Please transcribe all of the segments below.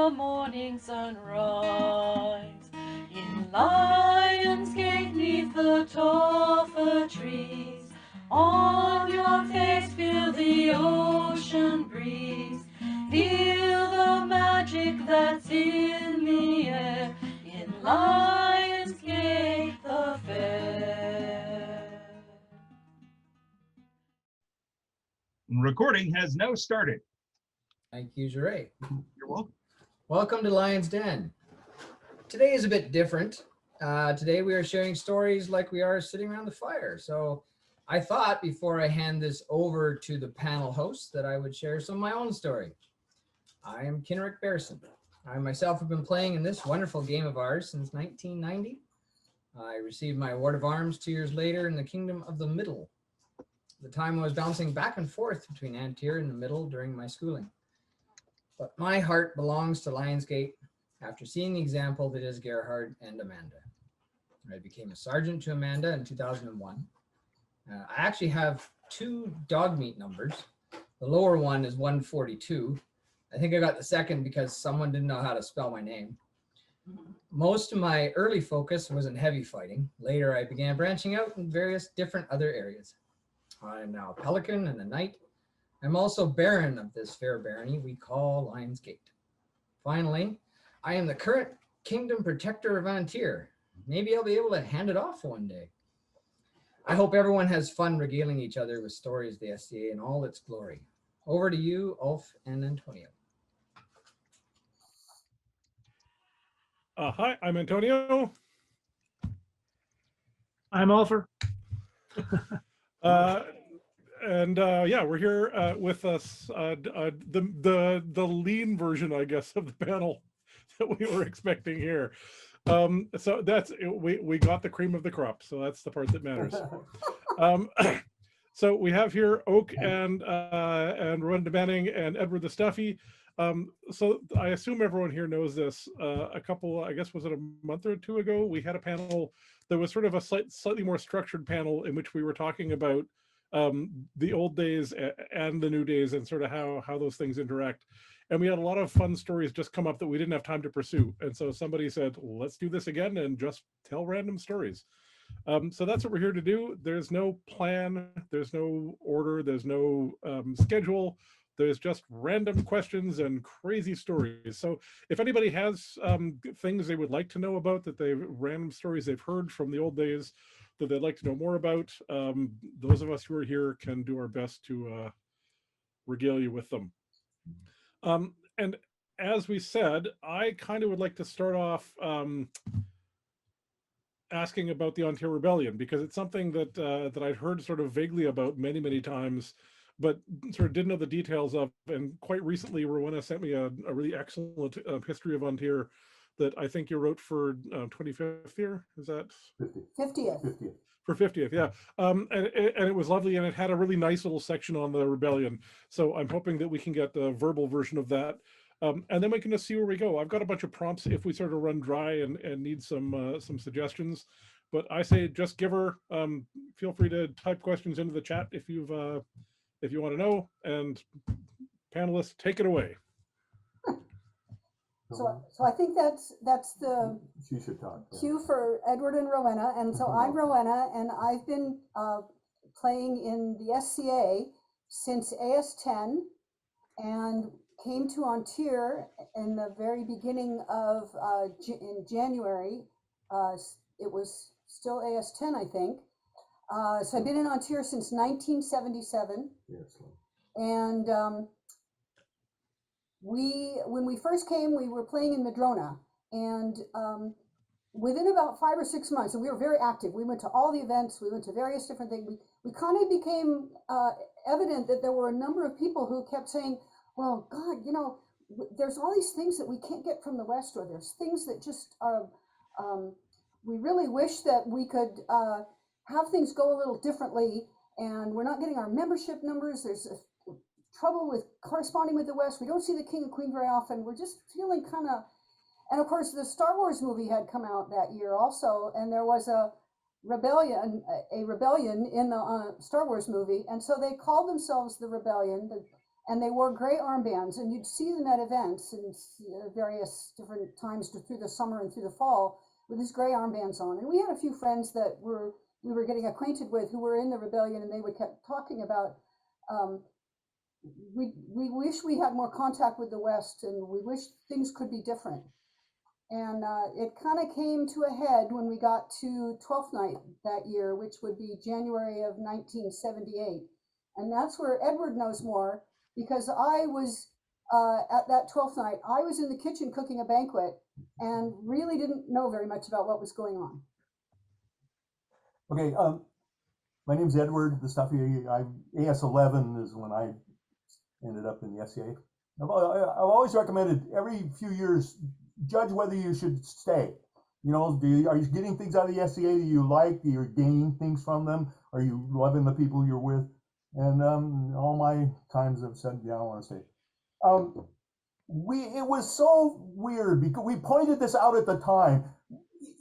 the morning sunrise. In Lions Gate, 'neath the tall fir trees, on your face feel the ocean breeze. Feel the magic that's in the air. In Lions Gate, the fair. Recording has now started. Thank you, Jeray. You're welcome. Welcome to Lion's Den. Today is a bit different. Today we are sharing stories like we are sitting around the fire. So I thought before I hand this over to the panel hosts that I would share some of my own story. I am Kinrick Barrison. I myself have been playing in this wonderful game of ours since 1990. I received my Award of Arms 2 years later in the Kingdom of the Middle. At the time I was bouncing back and forth between An Tir and the Middle during my schooling. But my heart belongs to LionsGate after seeing the example that is Gerhard and Amanda. I became a sergeant to Amanda in 2001. I actually have 2 dog meat numbers. The lower one is 142. I think I got the second because someone didn't know how to spell my name. Most of my early focus was in heavy fighting. Later, I began branching out in various different other areas. I'm now a pelican and a knight. I'm also Baron of this fair barony we call Lions Gate. Finally, I am the current Kingdom Protector of An Tir. Maybe I'll be able to hand it off one day. I hope everyone has fun regaling each other with stories of the SCA in all its glory. Over to you, Ulf and Antonio. Hi, I'm Antonio. I'm UlfR. Yeah, we're here with us, the lean version, I guess, of the panel that we were expecting here. So that's we got the cream of the crop, so that's the part that matters. So we have here Oak and Rwanda Manning and Edward the Stuffy. So I assume everyone here knows this. A couple, I guess, was it a month or 2 ago? We had a panel that was sort of a slightly more structured panel in which we were talking about the old days and the new days and sort of how those things interact. And we had a lot of fun stories just come up that we didn't have time to pursue. And so somebody said, let's do this again and just tell random stories. So that's what we're here to do. There's no plan, there's no order, there's no schedule. There's just random questions and crazy stories. So if anybody has things they would like to know about, random stories they've heard from the old days that they'd like to know more about, those of us who are here can do our best to regale you with them. And as we said, I kind of would like to start off asking about the An Tir Rebellion, because it's something that I'd heard sort of vaguely about many, many times, but sort of didn't know the details of. And quite recently, Rowena sent me a really excellent history of An Tir that I think you wrote for 25th year. Is that 50th? For 50th, yeah. And it was lovely, and it had a really nice little section on the rebellion. So I'm hoping that we can get the verbal version of that. And then we can just see where we go. I've got a bunch of prompts if we sort of run dry and need some suggestions. But I say just give her. Feel free to type questions into the chat if you want to know. And panelists, take it away. So I think that's the she should talk, yeah. cue for Edward and Rowena. And so I'm Rowena, and I've been playing in the SCA since AS10, and came to An Tir in the very beginning of in January. It was still AS10, I think. So I've been in An Tir since 1977. Yes. And when we first came, we were playing in Madrona, and within about 5 or 6 months, and we were very active. We went to all the events, we went to various different things. We kind of became evident that there were a number of people who kept saying, well, God, you know, there's all these things that we can't get from the West, or there's things that just are, we really wish that we could have things go a little differently, and we're not getting our membership numbers. There's trouble with corresponding with the West. We don't see the King and Queen very often. We're just feeling kind of, and of course the Star Wars movie had come out that year also, and there was a rebellion in the Star Wars movie, and so they called themselves the Rebellion, and they wore gray armbands, and you'd see them at events and various different times through the summer and through the fall with these gray armbands on. And we had a few friends that we were getting acquainted with who were in the rebellion, and they would kept talking about, we wish we had more contact with the West, and we wish things could be different. And it kind of came to a head when we got to 12th night that year, which would be January of 1978. And that's where Edward knows more, because I was at that 12th night, I was in the kitchen cooking a banquet and really didn't know very much about what was going on. Okay, my name's Edward the Stuffy. AS11 is when I ended up in the SCA. I've always recommended every few years, judge whether you should stay. You know, are you getting things out of the SCA that you like? Are you gaining things from them? Are you loving the people you're with? And all my times have said, yeah, I want to stay. It was so weird because we pointed this out at the time.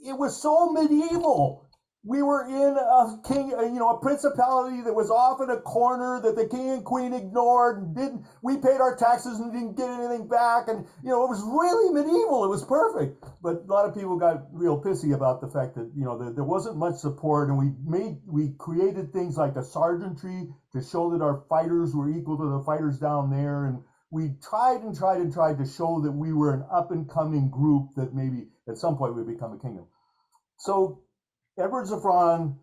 It was so medieval. We were in a principality that was off in a corner that the king and queen ignored. We paid our taxes and didn't get anything back, and it was really medieval. It was perfect. But a lot of people got real pissy about the fact that there wasn't much support, and we created things like a sergeantry to show that our fighters were equal to the fighters down there, and we tried to show that we were an up and coming group that maybe at some point would become a kingdom. So Edward Zafon,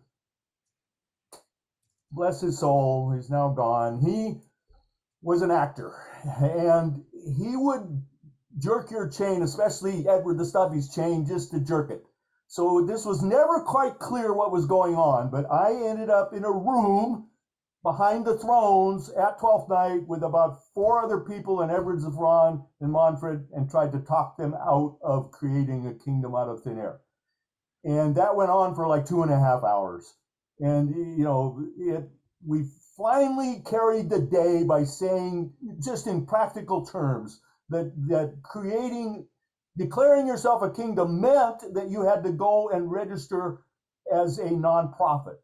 bless his soul, he's now gone. He was an actor, and he would jerk your chain, especially Edward the Stuffy's chain, just to jerk it. So this was never quite clear what was going on, but I ended up in a room behind the thrones at 12th night with about 4 other people and Edward Zafon and Manfred, and tried to talk them out of creating a kingdom out of thin air. And that went on for like 2.5 hours. And, we finally carried the day by saying, just in practical terms, that declaring yourself a kingdom meant that you had to go and register as a nonprofit.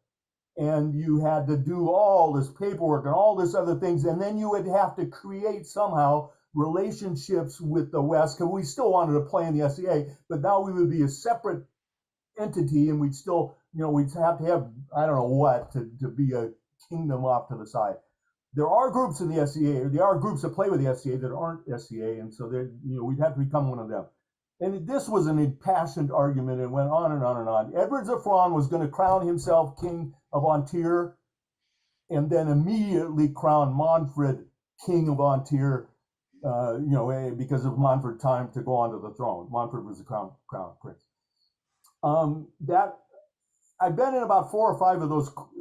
And you had to do all this paperwork and all this other things. And then you would have to create somehow relationships with the West, because we still wanted to play in the SCA, but now we would be a separate entity, and we'd still, we'd have to have, I don't know what, to be a kingdom off to the side. There are groups in the SCA, or there are groups that play with the SCA that aren't SCA, and so we'd have to become one of them. And this was an impassioned argument, and went on and on and on. Edward Zafon was going to crown himself king of An Tir, and then immediately crown Manfred king of An Tir, because of Manfred's time to go onto the throne. Manfred was the crown prince. I've been in about 4 or 5 of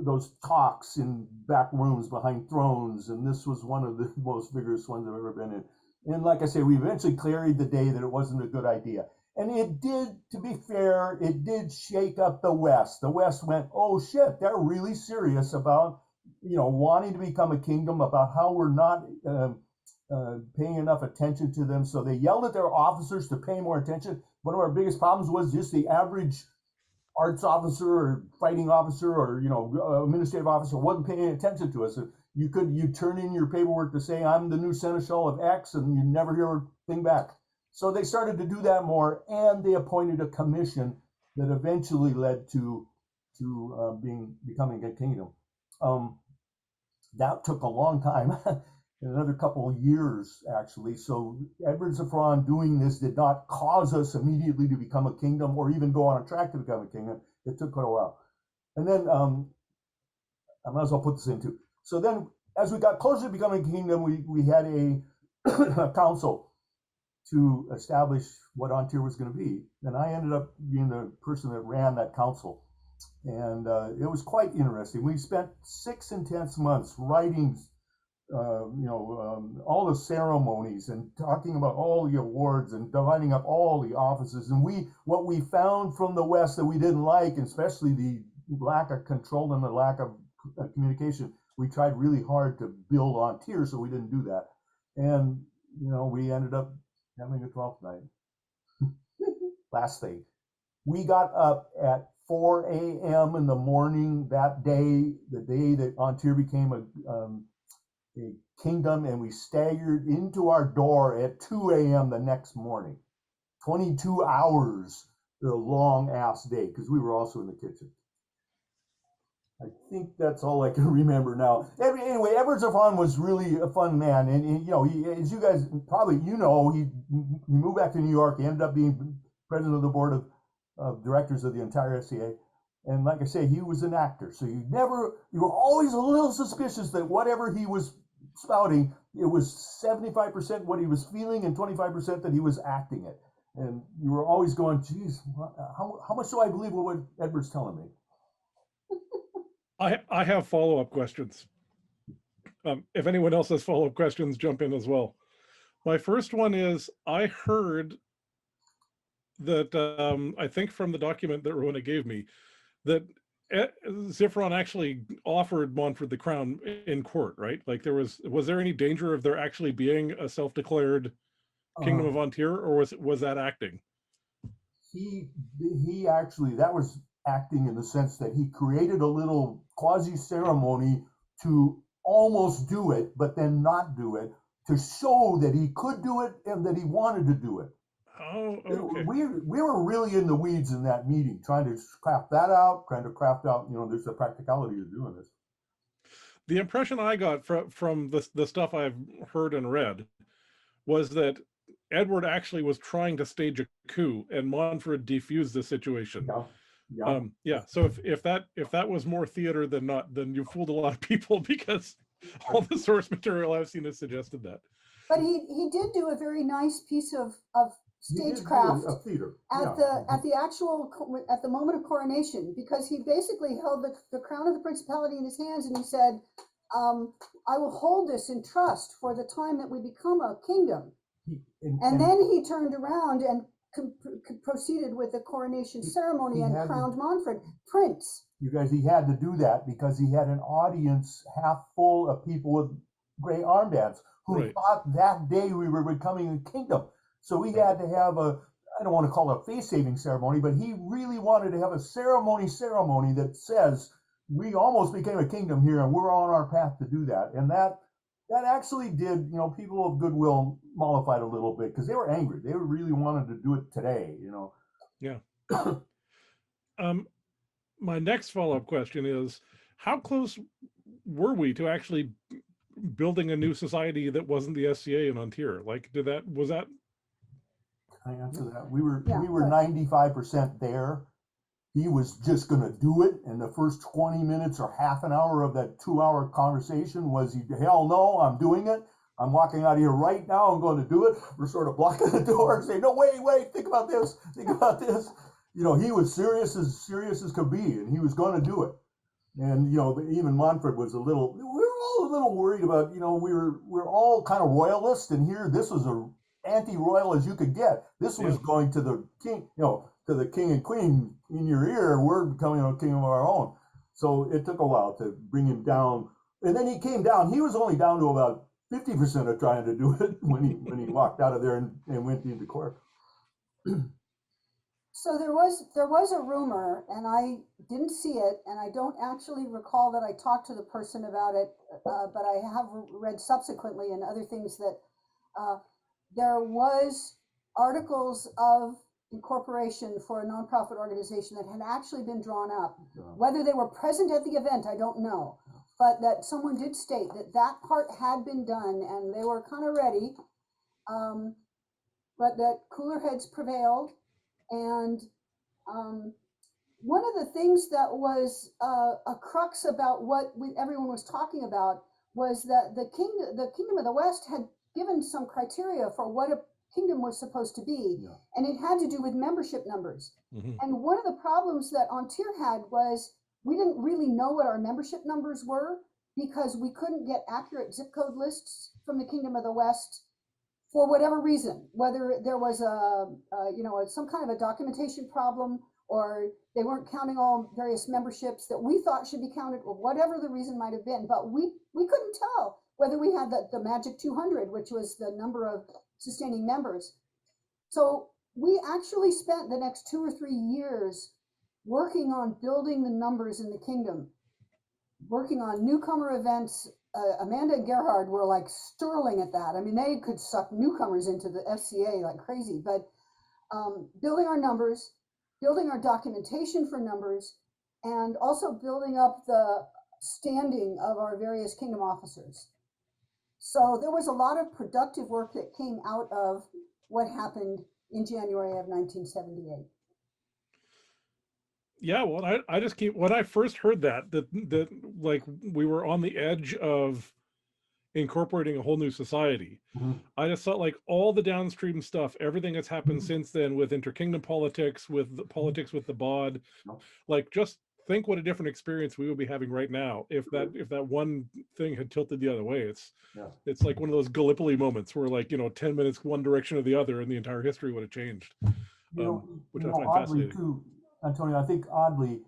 those talks in back rooms behind thrones, and this was one of the most vigorous ones I've ever been in. And like I say, we eventually carried the day that it wasn't a good idea. And it did, to be fair, it did shake up the West. The West went, oh shit, they're really serious about, wanting to become a kingdom, about how we're not paying enough attention to them. So they yelled at their officers to pay more attention. One of our biggest problems was just the average arts officer or fighting officer or administrative officer wasn't paying attention to us. You turn in your paperwork to say I'm the new seneschal of X, and you never hear a thing back. So they started to do that more, and they appointed a commission that eventually led to becoming a kingdom. That took a long time. Another couple of years, actually. So Edward Zafon doing this did not cause us immediately to become a kingdom or even go on a track to become a kingdom. It took quite a while. And then I might as well put this in too. So then as we got closer to becoming a kingdom, we had a council to establish what An Tir was going to be. And I ended up being the person that ran that council. And it was quite interesting. We spent 6 intense months writing all the ceremonies and talking about all the awards and dividing up all the offices. And what we found from the West that we didn't like, and especially the lack of control and the lack of communication, we tried really hard to build An Tir, so we didn't do that. And, we ended up having a 12th night. Last thing, we got up at 4 a.m. in the morning that day, the day that An Tir became a kingdom, and we staggered into our door at 2 a.m. the next morning. 22 hours, a long ass day, because we were also in the kitchen. I think that's all I can remember now. Anyway, Edward Zafon was really a fun man, and you know, as you guys probably he moved back to New York. He ended up being president of the board of directors of the entire KSCA, and like I say, he was an actor. So you were always a little suspicious that whatever he was spouting, it was 75% what he was feeling and 25% that he was acting it. And you were always going, geez, how much do I believe what Edward's telling me? I have follow-up questions. If anyone else has follow-up questions, jump in as well. My first one is, I heard that, I think from the document that Rowena gave me, that Zafon actually offered Montfort the crown in court, right? Like was there any danger of there actually being a self-declared Kingdom of An Tir, or was that acting? He actually, that was acting in the sense that he created a little quasi ceremony to almost do it, but then not do it, to show that he could do it and that he wanted to do it. Oh, okay. We were really in the weeds in that meeting, trying to craft that out, there's the practicality of doing this. The impression I got from the stuff I've heard and read was that Edward actually was trying to stage a coup, and Montfort defused the situation. Yeah. So if that was more theater than not, then you fooled a lot of people, because all the source material I've seen has suggested that. But he did do a very nice piece of stagecraft a theater at the moment of coronation, because he basically held the crown of the principality in his hands, and he said, I will hold this in trust for the time that we become a kingdom. And then he turned around and proceeded with the coronation ceremony and crowned Montfort prince. You guys, he had to do that because he had an audience half full of people with gray armbands who thought that day we were becoming a kingdom. So he had to have I don't want to call it a face-saving ceremony, but he really wanted to have a ceremony that says we almost became a kingdom here and we're on our path to do that. And that actually did, people of goodwill mollified a little bit, because they were angry. They really wanted to do it today, Yeah. My next follow-up question is, how close were we to actually building a new society that wasn't the SCA in An Tir? Like, was that? Can I answer that? We were 95% there. He was just going to do it, and the first 20 minutes or half an hour of that 2-hour conversation was, hell no, I'm doing it. I'm walking out of here right now. I'm going to do it. We're sort of blocking the door and saying, no, wait, think about this. He was serious as could be, and he was going to do it. And, even Montfort was we were all a little worried about, we're all kind of royalists, and here this was a anti-royal as you could get. This was going to the king, to the king and queen in your ear. We're becoming a king of our own. So it took a while to bring him down. And then he came down. He was only down to about 50% of trying to do it when he walked out of there and went into court. So there was a rumor, and I didn't see it, and I don't actually recall that I talked to the person about it, but I have read subsequently and other things that there was articles of incorporation for a nonprofit organization that had actually been drawn up. Whether they were present at the event, I don't know, but that someone did state that part had been done and they were kind of ready, but that cooler heads prevailed. And one of the things that was a crux about what everyone was talking about was that the Kingdom of the West had given some criteria for what a kingdom was supposed to be, and it had to do with membership numbers. And one of the problems that An Tir had was we didn't really know what our membership numbers were, because we couldn't get accurate zip code lists from the Kingdom of the West for whatever reason, whether there was some kind of a documentation problem, or they weren't counting all various memberships that we thought should be counted, or whatever the reason might have been. But we couldn't tell whether we had the magic 200, which was the number of sustaining members. So we actually spent the next 2 or 3 years working on building the numbers in the kingdom, working on newcomer events, Amanda and Gerhard were like sterling at that. I mean, they could suck newcomers into the FCA like crazy, but building our numbers, building our documentation for numbers, and also building up the standing of our various kingdom officers. So there was a lot of productive work that came out of what happened in January of 1978. Yeah, well, I just keep, when I first heard that like we were on the edge of incorporating a whole new society. Mhm. I just thought like all the downstream stuff, everything that's happened since then with interkingdom politics, with the politics with the bod, like just think what a different experience we would be having right now if that one thing had tilted the other way. It's like one of those Gallipoli moments where, like, 10 minutes one direction or the other and the entire history would have changed. Which I find oddly fascinating. too, Antonio, I think oddly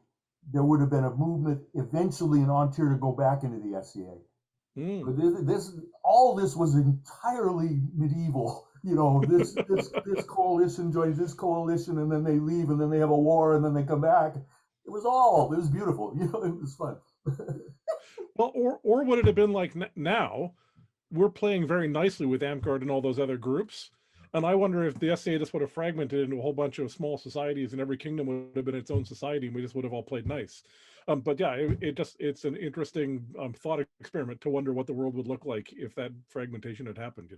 there would have been a movement eventually in An Tir to go back into the SCA. But all this was entirely medieval. This coalition joins this coalition, and then they leave, and then they have a war, and then they come back. It was beautiful. It was fun. Well, or would it have been like now we're playing very nicely with Amtgard and all those other groups, and I wonder if the SCA just would have fragmented into a whole bunch of small societies, and every kingdom would have been its own society, and we just would have all played nice. But yeah, it's an interesting thought experiment to wonder what the world would look like if that fragmentation had happened.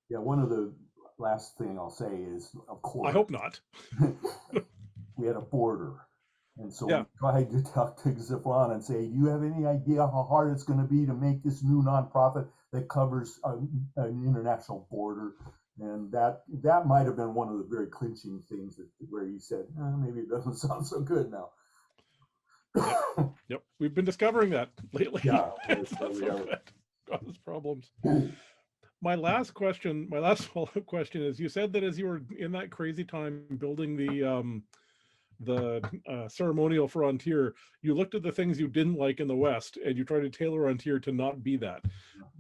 Yeah, one of the last thing I'll say is, of course, I hope not. We had a border, and so Yeah. we tried to talk to Zafon and say, "Do you have any idea how hard it's going to be to make this new nonprofit that covers an international border?" And that might have been one of the very clinching things where he said, "Maybe it doesn't sound so good now." Yep. We've been discovering that lately. Yeah, It's not so good. Causes problems. My last follow-up question is: you said that as you were in that crazy time building the ceremonial for An Tir, you looked at the things you didn't like in the West and you tried to tailor An Tir to not be that.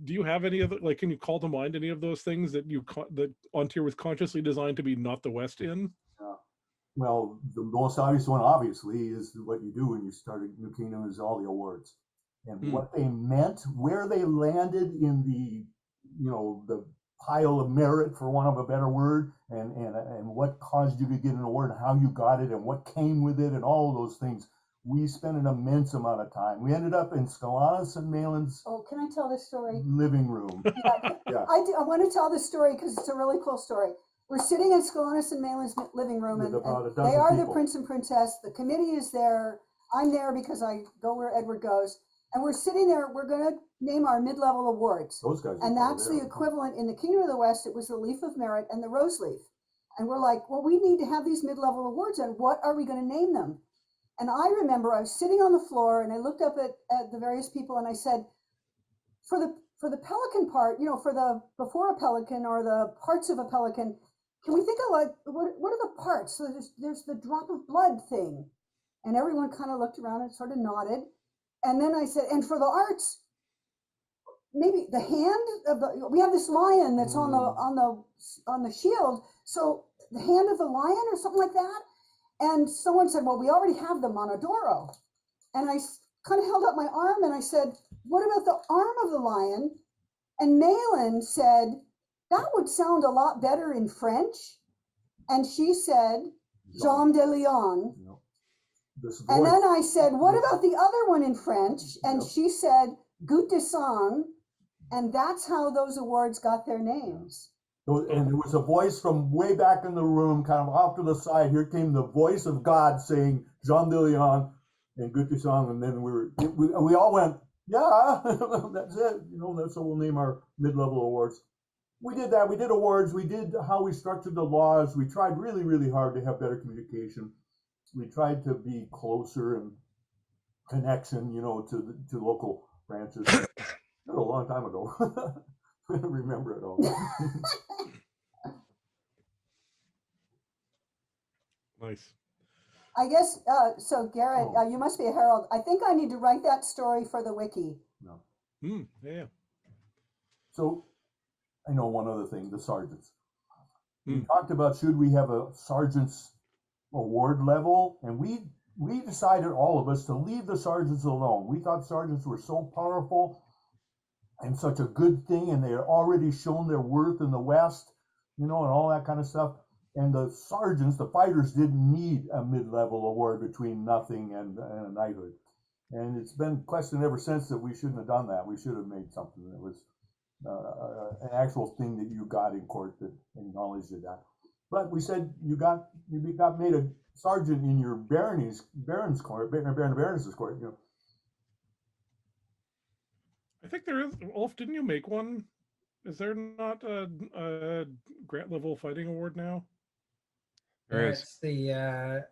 Do you have any of the, can you call to mind any of those things that that An Tir was consciously designed to be not the West in? Well, the most obvious one, obviously, is what you do when you start a new kingdom is all the awards. And what they meant, where they landed in the pile of merit, for want of a better word, and what caused you to get an award, and how you got it, and what came with it, and all of those things. We spent an immense amount of time. We ended up in Skalanis and Malin's can I tell this story? living room. Yeah. I want to tell this story because it's a really cool story. We're sitting in Skalanis and Malin's living room, and they are the prince and princess. The committee is there. I'm there because I go where Edward goes. And we're sitting there. We're going to name our mid-level awards. Those guys. And that's the equivalent in the Kingdom of the West. It was the Leaf of Merit and the Rose Leaf. And we're like, well, we need to have these mid-level awards, and what are we going to name them? And I remember I was sitting on the floor, and I looked up at the various people, and I said, for the pelican part, for the before a pelican or the parts of a pelican, can we think of like what are the parts? So there's the drop of blood thing, and everyone kind of looked around and sort of nodded. And then I said, and for the arts, maybe the hand of we have this lion that's on the shield, so the hand of the lion or something like that. And someone said, well, we already have the Monodoro. And I kind of held up my arm and I said, what about the arm of the lion? And Malin said, that would sound a lot better in French. And she said, Jambe de Lion. And then I said, what about the other one in French? And she said, Goutte de Sang. And that's how those awards got their names. And there was a voice from way back in the room, kind of off to the side. Here came the voice of God saying, Jean de Lion and Goutte de Sang. And then we all went, yeah, that's it. That's how we'll name our mid-level awards. We did that. We did awards. We did how we structured the laws. We tried really, really hard to have better communication. We tried to be closer in connection, to local branches. That was a long time ago. I don't remember it all. Nice. I guess, so Garrett, you must be a herald. I think I need to write that story for the wiki. No. Yeah. So I know one other thing, the sergeants. We talked about, should we have a sergeant's award level? And we decided, all of us, to leave the sergeants alone. We thought sergeants were so powerful and such a good thing, and they had already shown their worth in the West, and all that kind of stuff. And the sergeants, the fighters, didn't need a mid-level award between nothing and a knighthood. And it's been questioned ever since that we shouldn't have done that. We should have made something that was an actual thing that you got in court that acknowledged that. But we said you got made a sergeant in your baron's court, baroness's court. I think there is. Ulf, didn't you make one? Is there not a grant level fighting award now? Yeah, it's the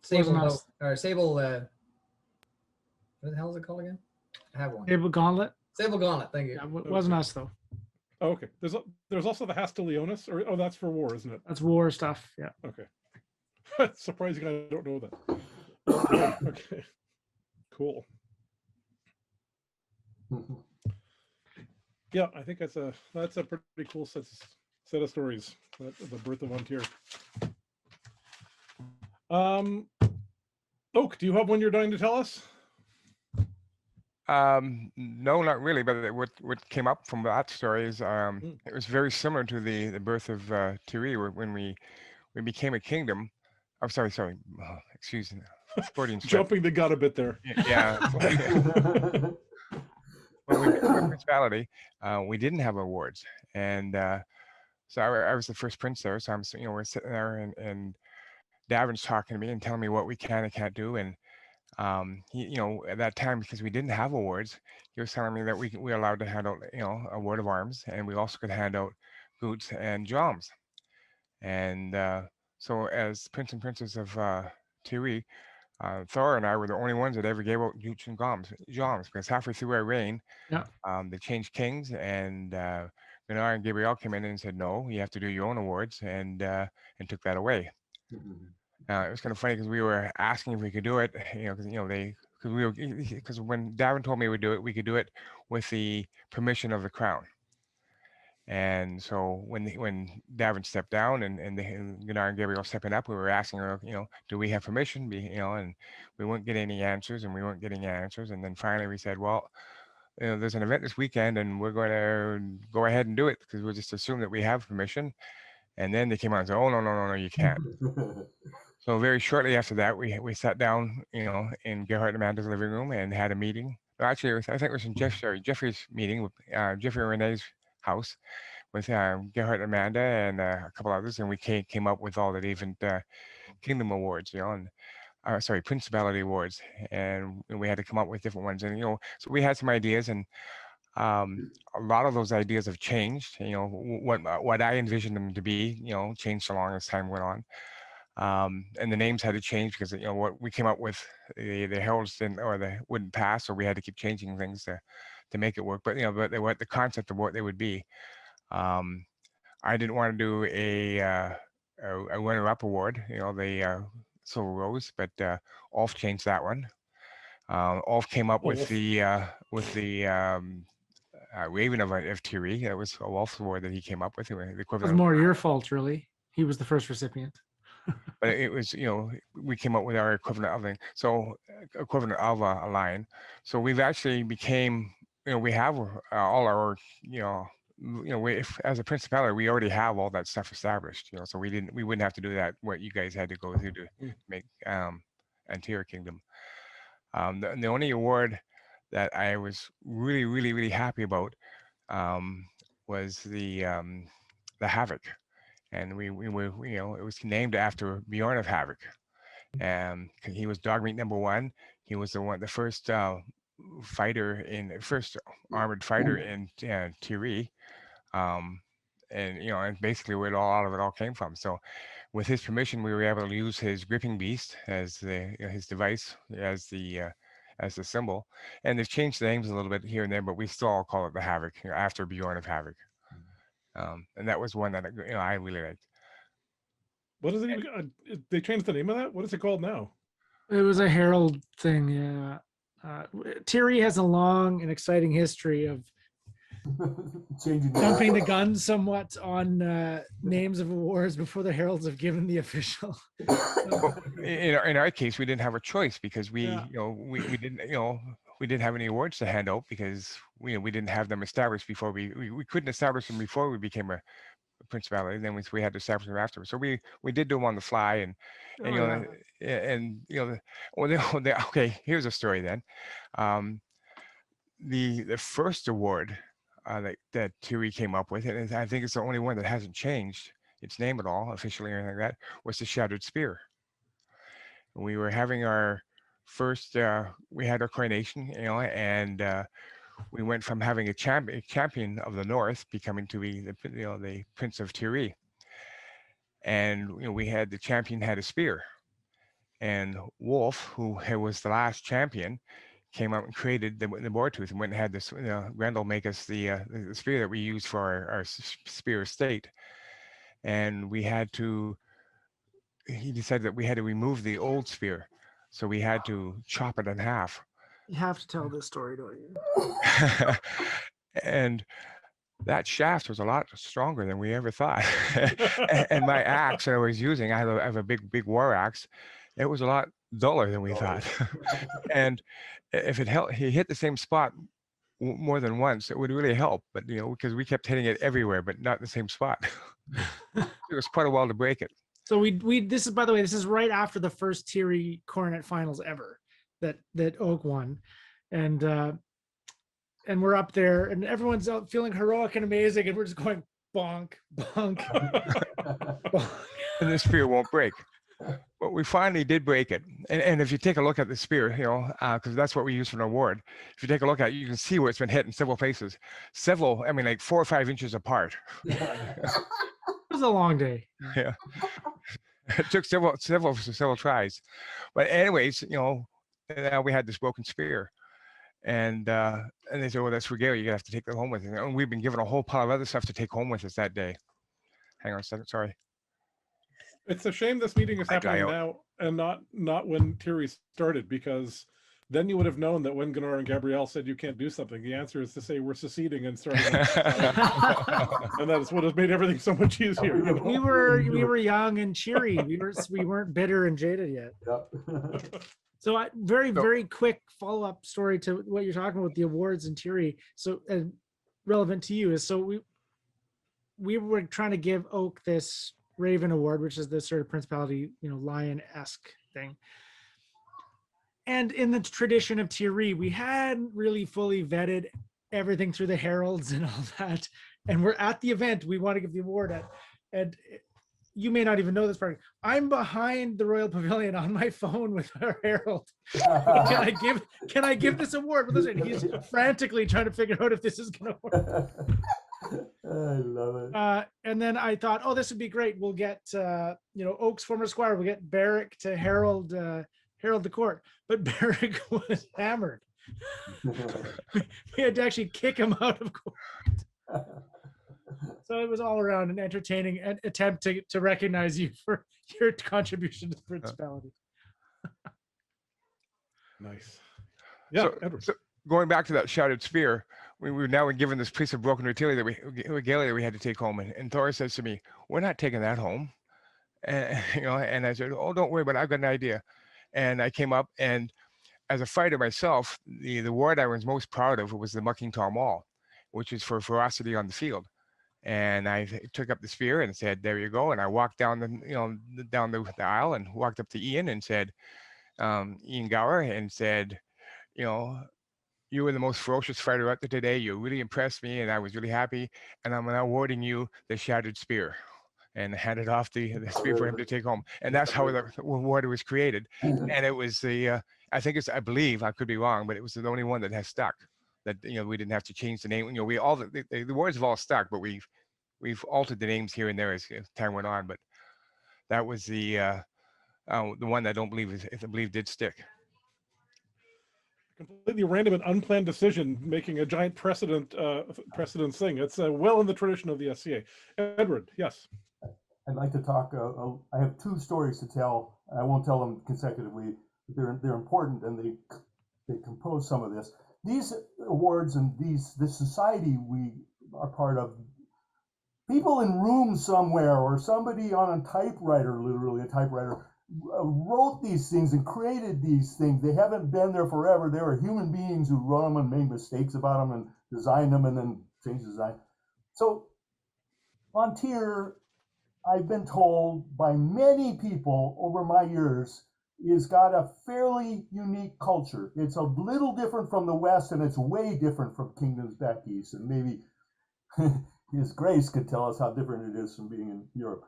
Sable or Sable. What the hell is it called again? I have one. Sable Gauntlet. Sable Gauntlet. Thank you. Yeah, wasn't us though. Oh, okay. There's also the Hastilionis, or that's for war, isn't it? That's war stuff. Yeah. Okay. Surprising, I don't know that. Okay. Cool. Yeah, I think that's a pretty cool set of stories. The birth of An Tir. Oak, do you have one you're dying to tell us? No, not really. But what came up from that story is it was very similar to the birth of Tir, when we became a kingdom. I'm sorry. Excuse me. Sporting Jumping the gun a bit there. Yeah. When we became a principality, we didn't have awards, and so I was the first prince there. So we're sitting there, and Davon's talking to me and telling me what we can and can't do, and he, at that time, because we didn't have awards, he was telling me that we were allowed to hand out, a word of arms, and we also could hand out boots and joms. And so as prince and princess of Tir, Thor and I were the only ones that ever gave out boots and joms, because halfway through our reign, they changed kings, and Gimignano and Gabriel came in and said, no, you have to do your own awards, and took that away. It was kind of funny because we were asking if we could do it, because when Davon told me we would do it, we could do it with the permission of the crown. And so when Davon stepped down and Gimignano and Gabriel stepping up, we were asking her, do we have permission? And we weren't getting any answers, and we weren't getting answers. And then finally we said, well, there's an event this weekend, and we're going to go ahead and do it, because we'll just assume that we have permission. And then they came out and said, oh, no, you can't. So very shortly after that, we sat down, in Gerhard and Amanda's living room and had a meeting. Well, actually, I think it was in Jeffrey's meeting, with Jeffrey and Renee's house, with Gerhard and Amanda and a couple others, and we came up with all the different kingdom awards, principality awards, and we had to come up with different ones, and so we had some ideas, and a lot of those ideas have changed. What I envisioned them to be, changed along as time went on. And the names had to change because what we came up with, the heralds wouldn't pass, so we had to keep changing things to make it work. But but the concept of what they would be. I didn't want to do a runner-up award, the Silver Rose, but Ulf changed that one. Ulf came up with the Raven of Tir. That was Ulf's award that he came up with. The It was equivalent. more your fault, really. He was the first recipient. But it was, we came up with our equivalent of a lion. So we've actually became, we have all our, as a principality, we already have all that stuff established, so we wouldn't have to do that, what you guys had to go through to make An Tir kingdom. The only award that I was really, really, really happy about was the Havoc. And we were, it was named after Bjorn of Havoc, and he was dog meat #1. He was the first armored fighter in Tir, and basically where it all came from. So, with his permission, we were able to use his gripping beast as his device, as the symbol. And they've changed the names a little bit here and there, but we still all call it the Havoc, after Bjorn of Havoc. And that was one that I really liked. What is it? They changed the name of that? What is it called now? It was a herald thing. Yeah. Tir has a long and exciting history of jumping the gun somewhat on names of awards before the heralds have given the official. In our case, we didn't have a choice, because we didn't, we didn't have any awards to hand out because we didn't have them established before we couldn't establish them before we became a principality. Then we had to establish them afterwards. So we did do them on the fly, and Oh, yeah. okay, here's a story then. The first award that TUI came up with, and I think it's the only one that hasn't changed its name at all officially or anything like that, was the Shattered Spear. We were having our first, we had our coronation, and we went from having a champion of the North becoming to be the Prince of Tir. And we had the champion had a spear, and Wolf, who was the last champion, came out and created the boar tooth and went and had this Grendel make us the spear that we use for our spear estate. And we had to, he decided that we had to remove the old spear, so we had to chop it in half. You have to tell this story, don't you? And that shaft was a lot stronger than we ever thought. And my axe that I was using, I have a big war axe. It was a lot duller than we thought. And if he hit the same spot more than once, it would really help. But because we kept hitting it everywhere, but not the same spot. It was quite a while to break it. So this is, by the way, this is right after the first Thierry Coronet finals ever that Oak won, and we're up there, and everyone's out feeling heroic and amazing, and we're just going bonk, bonk, bonk. And the spear won't break. But we finally did break it. And if you take a look at the spear, because that's what we use for an award. If you take a look at it, you can see where it's been hit in several places. Like 4 or 5 inches apart. It was a long day. Yeah. It took several tries. But anyways, now we had this broken spear. And they said, well, that's regalia. You have to take that home with you. And we've been given a whole pile of other stuff to take home with us that day. Hang on a second, sorry. It's a shame this meeting is happening now and not when Thierry started, because then you would have known that when Gunnar and Gabrielle said you can't do something, the answer is to say we're seceding and starting. And that's what has made everything so much easier. We were young and cheery. We weren't bitter and jaded yet. Yep. So very quick follow-up story to what you're talking about, the awards and Thierry. So relevant to you is, so we were trying to give Oak this Raven Award, which is the sort of principality, lion-esque thing. And in the tradition of Thierry, we hadn't really fully vetted everything through the heralds and all that. And we're at the event we want to give the award at. And you may not even know this part. I'm behind the Royal Pavilion on my phone with our herald. Can I give this award? But listen, he's frantically trying to figure out if this is going to work. I love it. And then I thought, oh, this would be great. We'll get Oak's former squire. We'll get Barrick to herald the court. But Barrick was hammered. We had to actually kick him out of court. So it was all around an entertaining attempt to recognize you for your contribution to the principality. Nice. Yeah, Edward. So going back to that Shattered Spear, we were now given this piece of broken regalia that we had to take home. And Thor says to me, "We're not taking that home." And I said, "Oh, don't worry about it. I've got an idea." And I came up, and as a fighter myself, the award I was most proud of was the Mucking Tom Wall, which is for ferocity on the field. And I took up the spear and said, "There you go." And I walked down the aisle and walked up to Ian and said, Ian Gower, and said, "You were the most ferocious fighter out there today. You really impressed me, and I was really happy. And I'm now awarding you the Shattered Spear," and handed off the spear for him to take home. And that's how the award was created. And it was I believe, I could be wrong, but it was the only one that has stuck. That we didn't have to change the name. We all the words have all stuck, but we've altered the names here and there as time went on. But that was the one I believe did stick. Completely random and unplanned decision, making a giant precedent thing. It's well in the tradition of the SCA. Edward, yes. I'd like to talk. I have 2 stories to tell. I won't tell them consecutively. But they're important, and they compose some of this. These awards and this society we are part of. People in rooms somewhere, or somebody on a typewriter, literally a typewriter, wrote these things and created these things. They haven't been there forever. They were human beings who wrote them and made mistakes about them and designed them and then changed the design. So An Tir, I've been told by many people over my years, is got a fairly unique culture. It's a little different from the West, and it's way different from kingdoms back east. And maybe His Grace could tell us how different it is from being in Europe.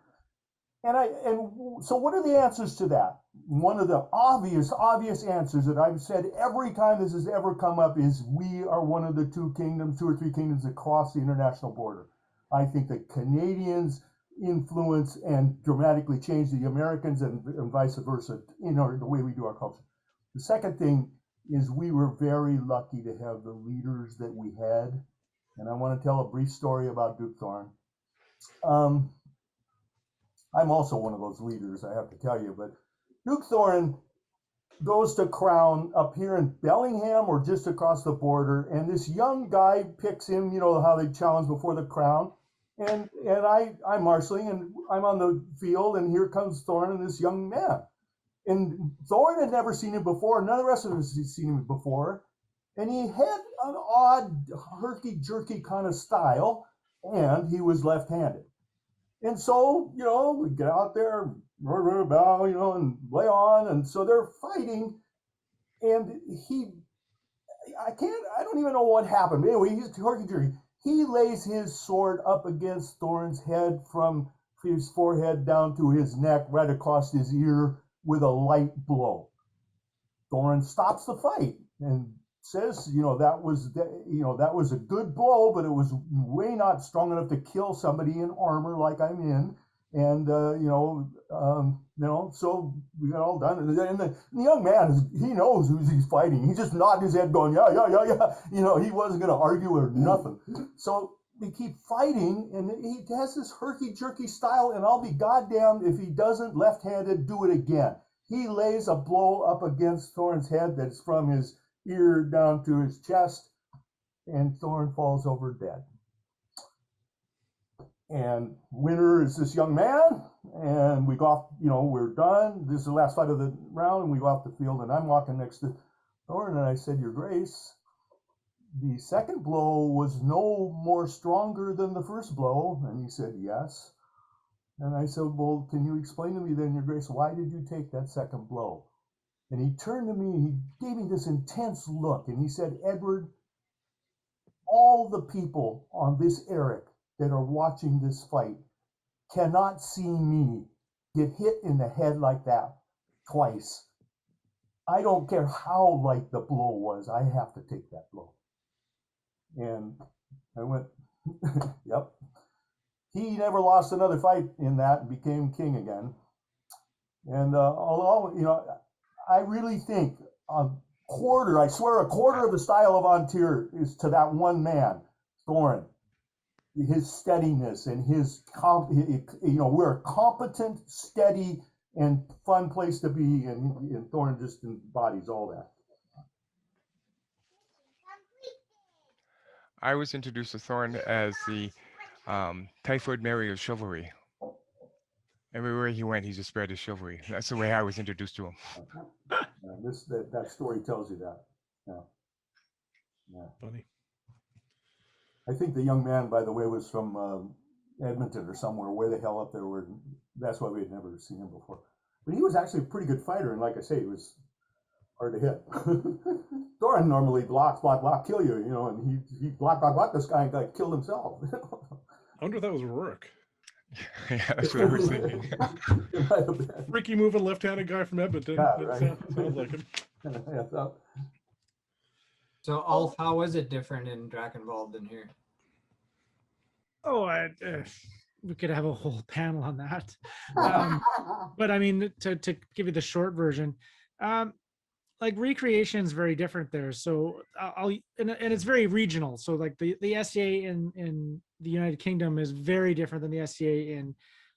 So what are the answers to that? One of the obvious answers that I've said every time this has ever come up is we are one of the two or three kingdoms that cross the international border. I think the Canadians influence and dramatically change the Americans and vice versa in the way we do our culture. The second thing is we were very lucky to have the leaders that we had. And I want to tell a brief story about Duke Thorn. I'm also one of those leaders, I have to tell you, but Duke Thorn goes to crown up here in Bellingham or just across the border, and this young guy picks him, you know how they challenge before the crown, and I'm marshalling, and I'm on the field, and here comes Thorn and this young man. And Thorn had never seen him before, none of the rest of us had seen him before, and he had an odd, herky-jerky kind of style, and he was left-handed. And so, you know, we get out there, bow, you know, and lay on. And so they're fighting. And I don't even know what happened. Anyway, he's herky-jerky. He lays his sword up against Thorn's head from his forehead down to his neck, right across his ear with a light blow. Thorn stops the fight and says, that was a good blow, but it was way not strong enough to kill somebody in armor like I'm in. And, so we got all done. And the young man, he knows who he's fighting. He just nodded his head going, yeah. He wasn't going to argue or nothing. So we keep fighting, and he has this herky-jerky style, and I'll be goddamned if he doesn't left-handed do it again. He lays a blow up against Thorn's head that's from his ear down to his chest, and Thorn falls over dead. And winner is this young man, and we go off, we're done. This is the last fight of the round, and we go off the field, and I'm walking next to Thorn, and I said, Your Grace, the second blow was no more stronger than the first blow. And he said, yes. And I said, well, can you explain to me then, Your Grace, why did you take that second blow? And he turned to me and he gave me this intense look, and he said, Edward, all the people on this Eric that are watching this fight cannot see me get hit in the head like that twice. I don't care how light the blow was, I have to take that blow. And I went, yep. He never lost another fight in that and became king again. And although, I really think a quarter of the style of An Tir is to that one man, Thorn. His steadiness and we're a competent, steady, and fun place to be, and Thorn just embodies all that. I was introduced to Thorn as the Typhoid Mary of chivalry. Everywhere he went, he just spread his chivalry. That's the way I was introduced to him. That story tells you that. Yeah. Funny. I think the young man, by the way, was from Edmonton or somewhere, way the hell up there. That's why we had never seen him before. But he was actually a pretty good fighter, and like I say, he was hard to hit. Thorn normally block, kill you, and he block this guy and got killed himself. I wonder if that was Rourke. Yeah, that's what I was thinking. Freaky moving left-handed guy from Edmonton. Yeah, That right. sounds like him. Yeah, So, Ulf, how was it different in Drakenwald than here? Oh, we could have a whole panel on that. But I mean, to give you the short version, like recreation is very different there. So and it's very regional. So like the SCA in the United Kingdom is very different than the SCA in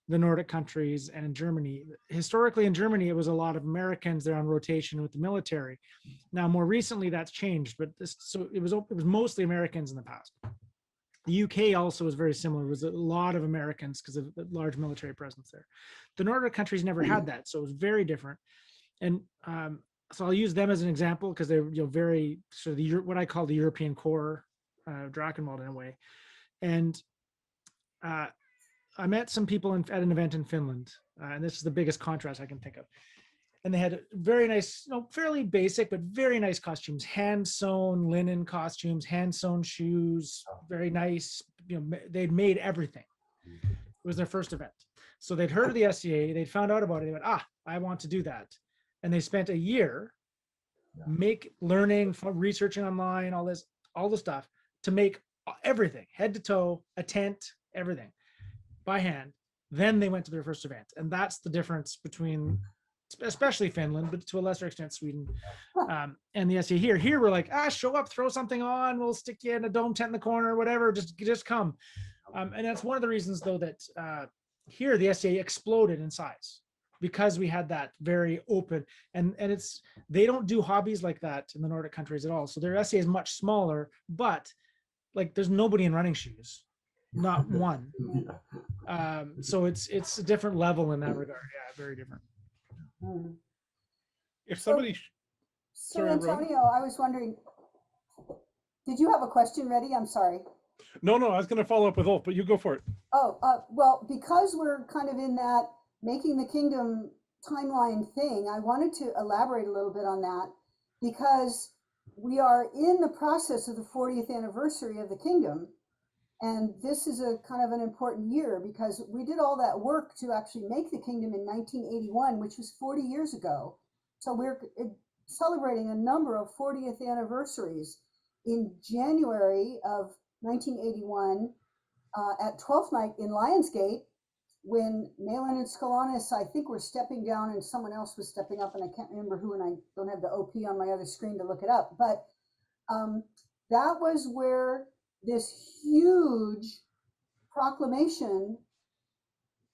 the Nordic countries and in Germany. Historically in Germany, it was a lot of Americans there on rotation with the military. Now more recently that's changed, but it was mostly Americans in the past. The UK also was very similar. It was a lot of Americans because of the large military presence there. The Nordic countries never had that, so it was very different. And so I'll use them as an example because they're very sort of what I call the European core Drakenwald in a way. And I met some people at an event in Finland, and this is the biggest contrast I can think of. And they had very nice, fairly basic, but very nice costumes, hand-sewn linen costumes, hand-sewn shoes, very nice. They'd made everything. It was their first event. So they'd heard of the SCA, they'd found out about it, they went, I want to do that. And they spent a year learning, researching online, all the stuff to make everything, head to toe, a tent, everything by hand. Then they went to their first event. And that's the difference between, especially Finland, but to a lesser extent, Sweden, and the SCA here. Here we're like, show up, throw something on, we'll stick you in a dome tent in the corner, whatever, just come. And that's one of the reasons though that here the SCA exploded in size, because we had that very open, and they don't do hobbies like that in the Nordic countries at all. So their SCA is much smaller, but like there's nobody in running shoes, not one. So it's a different level in that regard. Yeah, very different. If somebody, so Antonio, I was wondering, did you have a question ready? I'm sorry. No, I was going to follow up with Ulf, but you go for it. Oh, well, because we're kind of in that making the kingdom timeline thing, I wanted to elaborate a little bit on that, because we are in the process of the 40th anniversary of the kingdom. And this is a kind of an important year because we did all that work to actually make the kingdom in 1981, which was 40 years ago. So we're celebrating a number of 40th anniversaries in January of 1981 at 12th night in LionsGate, when Malin and Scalanis, I think, were stepping down and someone else was stepping up, and I can't remember who, and I don't have the OP on my other screen to look it up. But that was where this huge proclamation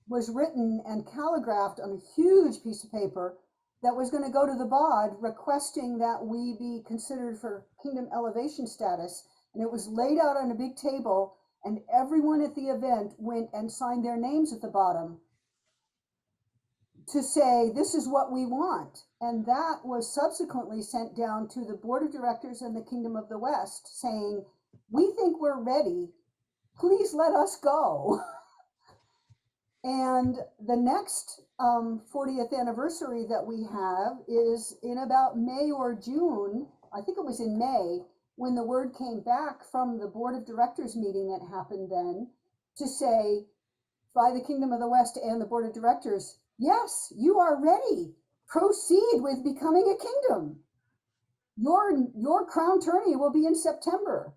was written and calligraphed on a huge piece of paper that was going to go to the bod requesting that we be considered for kingdom elevation status. And it was laid out on a big table, and everyone at the event went and signed their names at the bottom to say, this is what we want. And that was subsequently sent down to the board of directors and the Kingdom of the West saying, we think we're ready, please let us go. And the next 40th anniversary that we have is in about May or June. I think it was in May, when the word came back from the board of directors meeting that happened then to say, by the Kingdom of the West and the board of directors, yes, you are ready. Proceed with becoming a kingdom. Your crown tourney will be in September.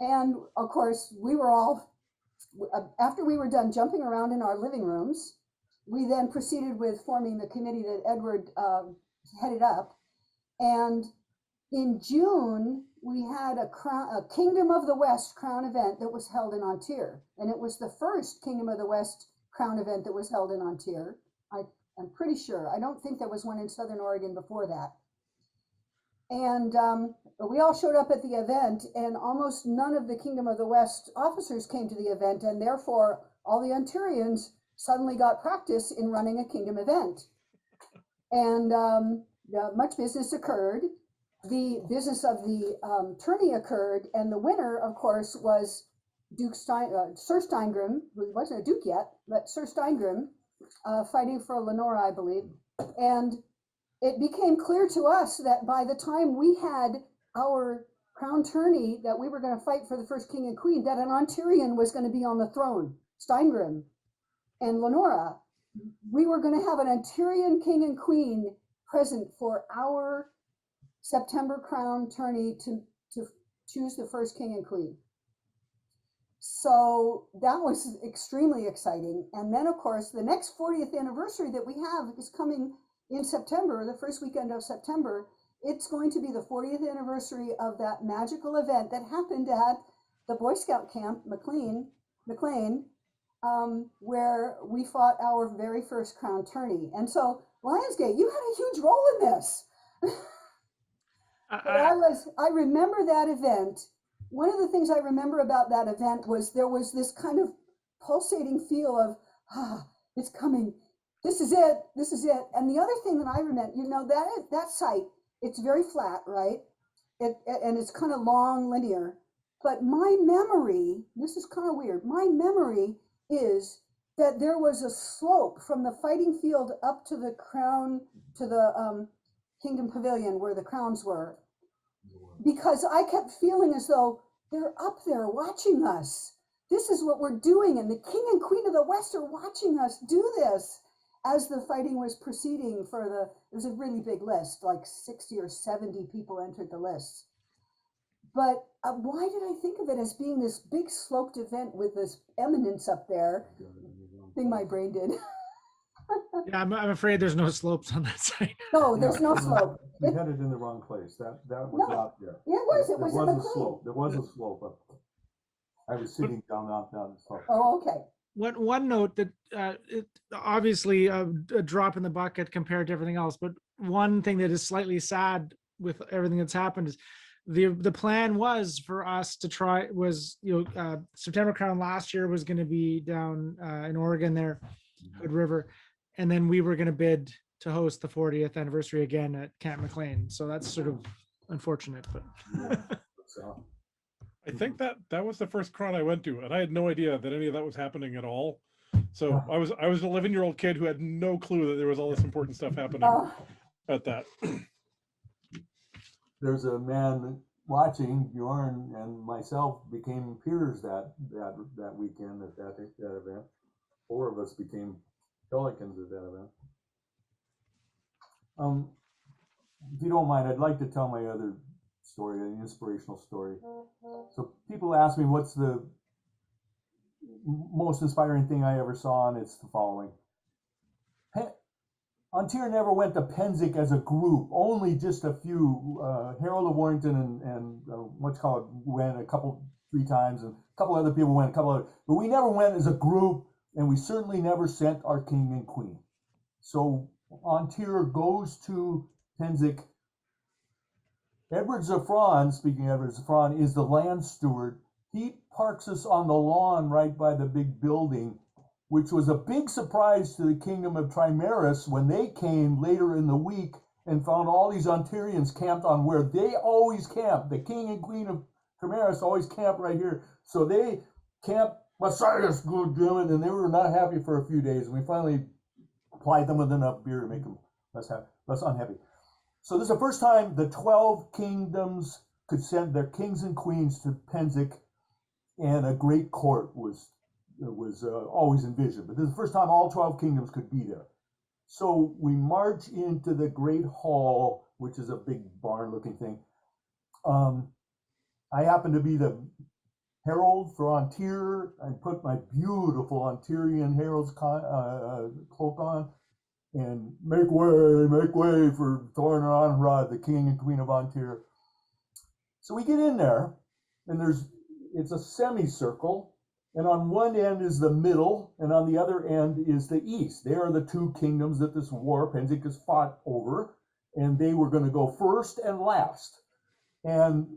And of course, we were all, after we were done jumping around in our living rooms, we then proceeded with forming the committee that Edward headed up. And in June, we had a Kingdom of the West crown event that was held in An Tir. And it was the first Kingdom of the West crown event that was held in An Tir. I'm pretty sure. I don't think there was one in Southern Oregon before that. And we all showed up at the event, and almost none of the Kingdom of the West officers came to the event, and therefore all the Ontarians suddenly got practice in running a kingdom event. And much business occurred. The business of the tourney occurred, and the winner, of course, was Sir Steingrim, who wasn't a duke yet, but Sir Steingrim, fighting for Lenora, I believe. And it became clear to us that by the time we had our crown tourney that we were going to fight for the first king and queen, that an Ontarian was going to be on the throne, Steingrim and Lenora. We were going to have an Ontarian king and queen present for our September crown tourney to choose the first king and queen. So that was extremely exciting. And then, of course, the next 40th anniversary that we have is coming in September, the first weekend of September. It's going to be the 40th anniversary of that magical event that happened at the Boy Scout camp, McLean, where we fought our very first crown tourney. And so, LionsGate, you had a huge role in this. I remember that event one of the things I remember about that event was there was this kind of pulsating feel of, it's coming. This is it. This is it. And the other thing that I remember, that site, it's very flat, right? And it's kind of long, linear. But my memory, this is kind of weird, my memory is that there was a slope from the fighting field up to the crown, to the Kingdom Pavilion where the crowns were. Because I kept feeling as though they're up there watching us. This is what we're doing. And the King and Queen of the West are watching us do this. As the fighting was proceeding it was a really big list, like 60 or 70 people entered the list. But why did I think of it as being this big sloped event with this eminence up there? Thing my brain did. Yeah, I'm afraid there's no slopes on that site. No, there's no slope. We had it in the wrong place. That was No. out there. Yeah, it was. It There was was in a McLean. slope. There was a slope up there. I was sitting down the slope. Oh, okay. One note that it obviously a drop in the bucket compared to everything else, but one thing that is slightly sad with everything that's happened is the plan was for us to try September Crown last year was going to be down in Oregon there, Hood River, and then we were going to bid to host the 40th anniversary again at Camp McLean. So that's sort of unfortunate, but. I think that was the first Cron I went to, and I had no idea that any of that was happening at all. So I was an 11-year-old kid who had no clue that there was all this important stuff happening at that. There's a man watching. Bjorn and myself became peers that weekend at that event. 4 of us became pelicans at that event. If you don't mind, I'd like to tell my other story, an inspirational story. So people ask me what's the most inspiring thing I ever saw, and it's the following. An Tir never went to Pennsic as a group, only just a few. Harold of Warrington and went a couple, 3 times, and a couple other people went, but we never went as a group, and we certainly never sent our king and queen. So An Tir goes to Pennsic. Edward Zafon, speaking of Edward Zafon, is the land steward. He parks us on the lawn right by the big building, which was a big surprise to the kingdom of Trimaris when they came later in the week and found all these An Tirians camped on where they always camp. The king and queen of Trimaris always camp right here. So they camped beside us, good German, and they were not happy for a few days. We finally plied them with enough beer to make them less unhappy. So this is the first time the 12 kingdoms could send their kings and queens to Pennsic, and a great court was always envisioned. But this is the first time all 12 kingdoms could be there. So we march into the great hall, which is a big barn-looking thing. I happen to be the herald for An Tir. I put my beautiful An Tirian herald's cloak on. And make way for Thorin and Anrod, the king and queen of An Tir. So we get in there, and it's a semicircle, and on one end is the middle, and on the other end is the east. They are the 2 kingdoms that this war, Pennsic, has fought over, and they were going to go first and last. And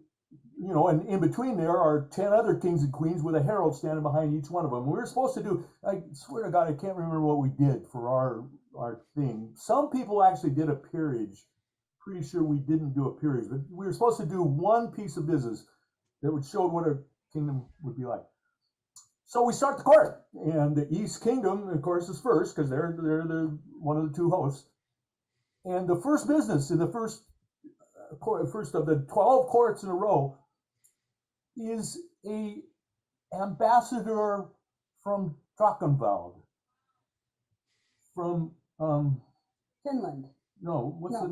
and in between there are 10 other kings and queens with a herald standing behind each one of them. We were supposed to do, I swear to God, I can't remember what we did for our thing. Some people actually did a peerage. Pretty sure we didn't do a peerage, but we were supposed to do one piece of business that would show what a kingdom would be like. So we start the court, and the East Kingdom, of course, is first because they're the one of the 2 hosts. And the first business in the first of the 12 courts in a row is a ambassador from Drachenwald, from Finland. No, what's the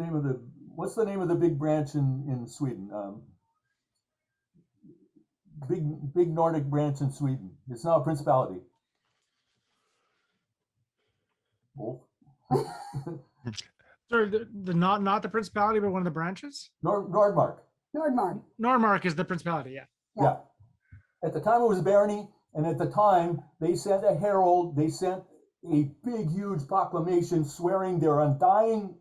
name of the big branch in Sweden? Big Nordic branch in Sweden. It's now a principality. Wolf. Sorry, not the principality, but one of the branches? Nordmark. Nordmark is the principality, Yeah. At the time it was a barony, and at the time they sent a herald, they sent a big, huge proclamation swearing their undying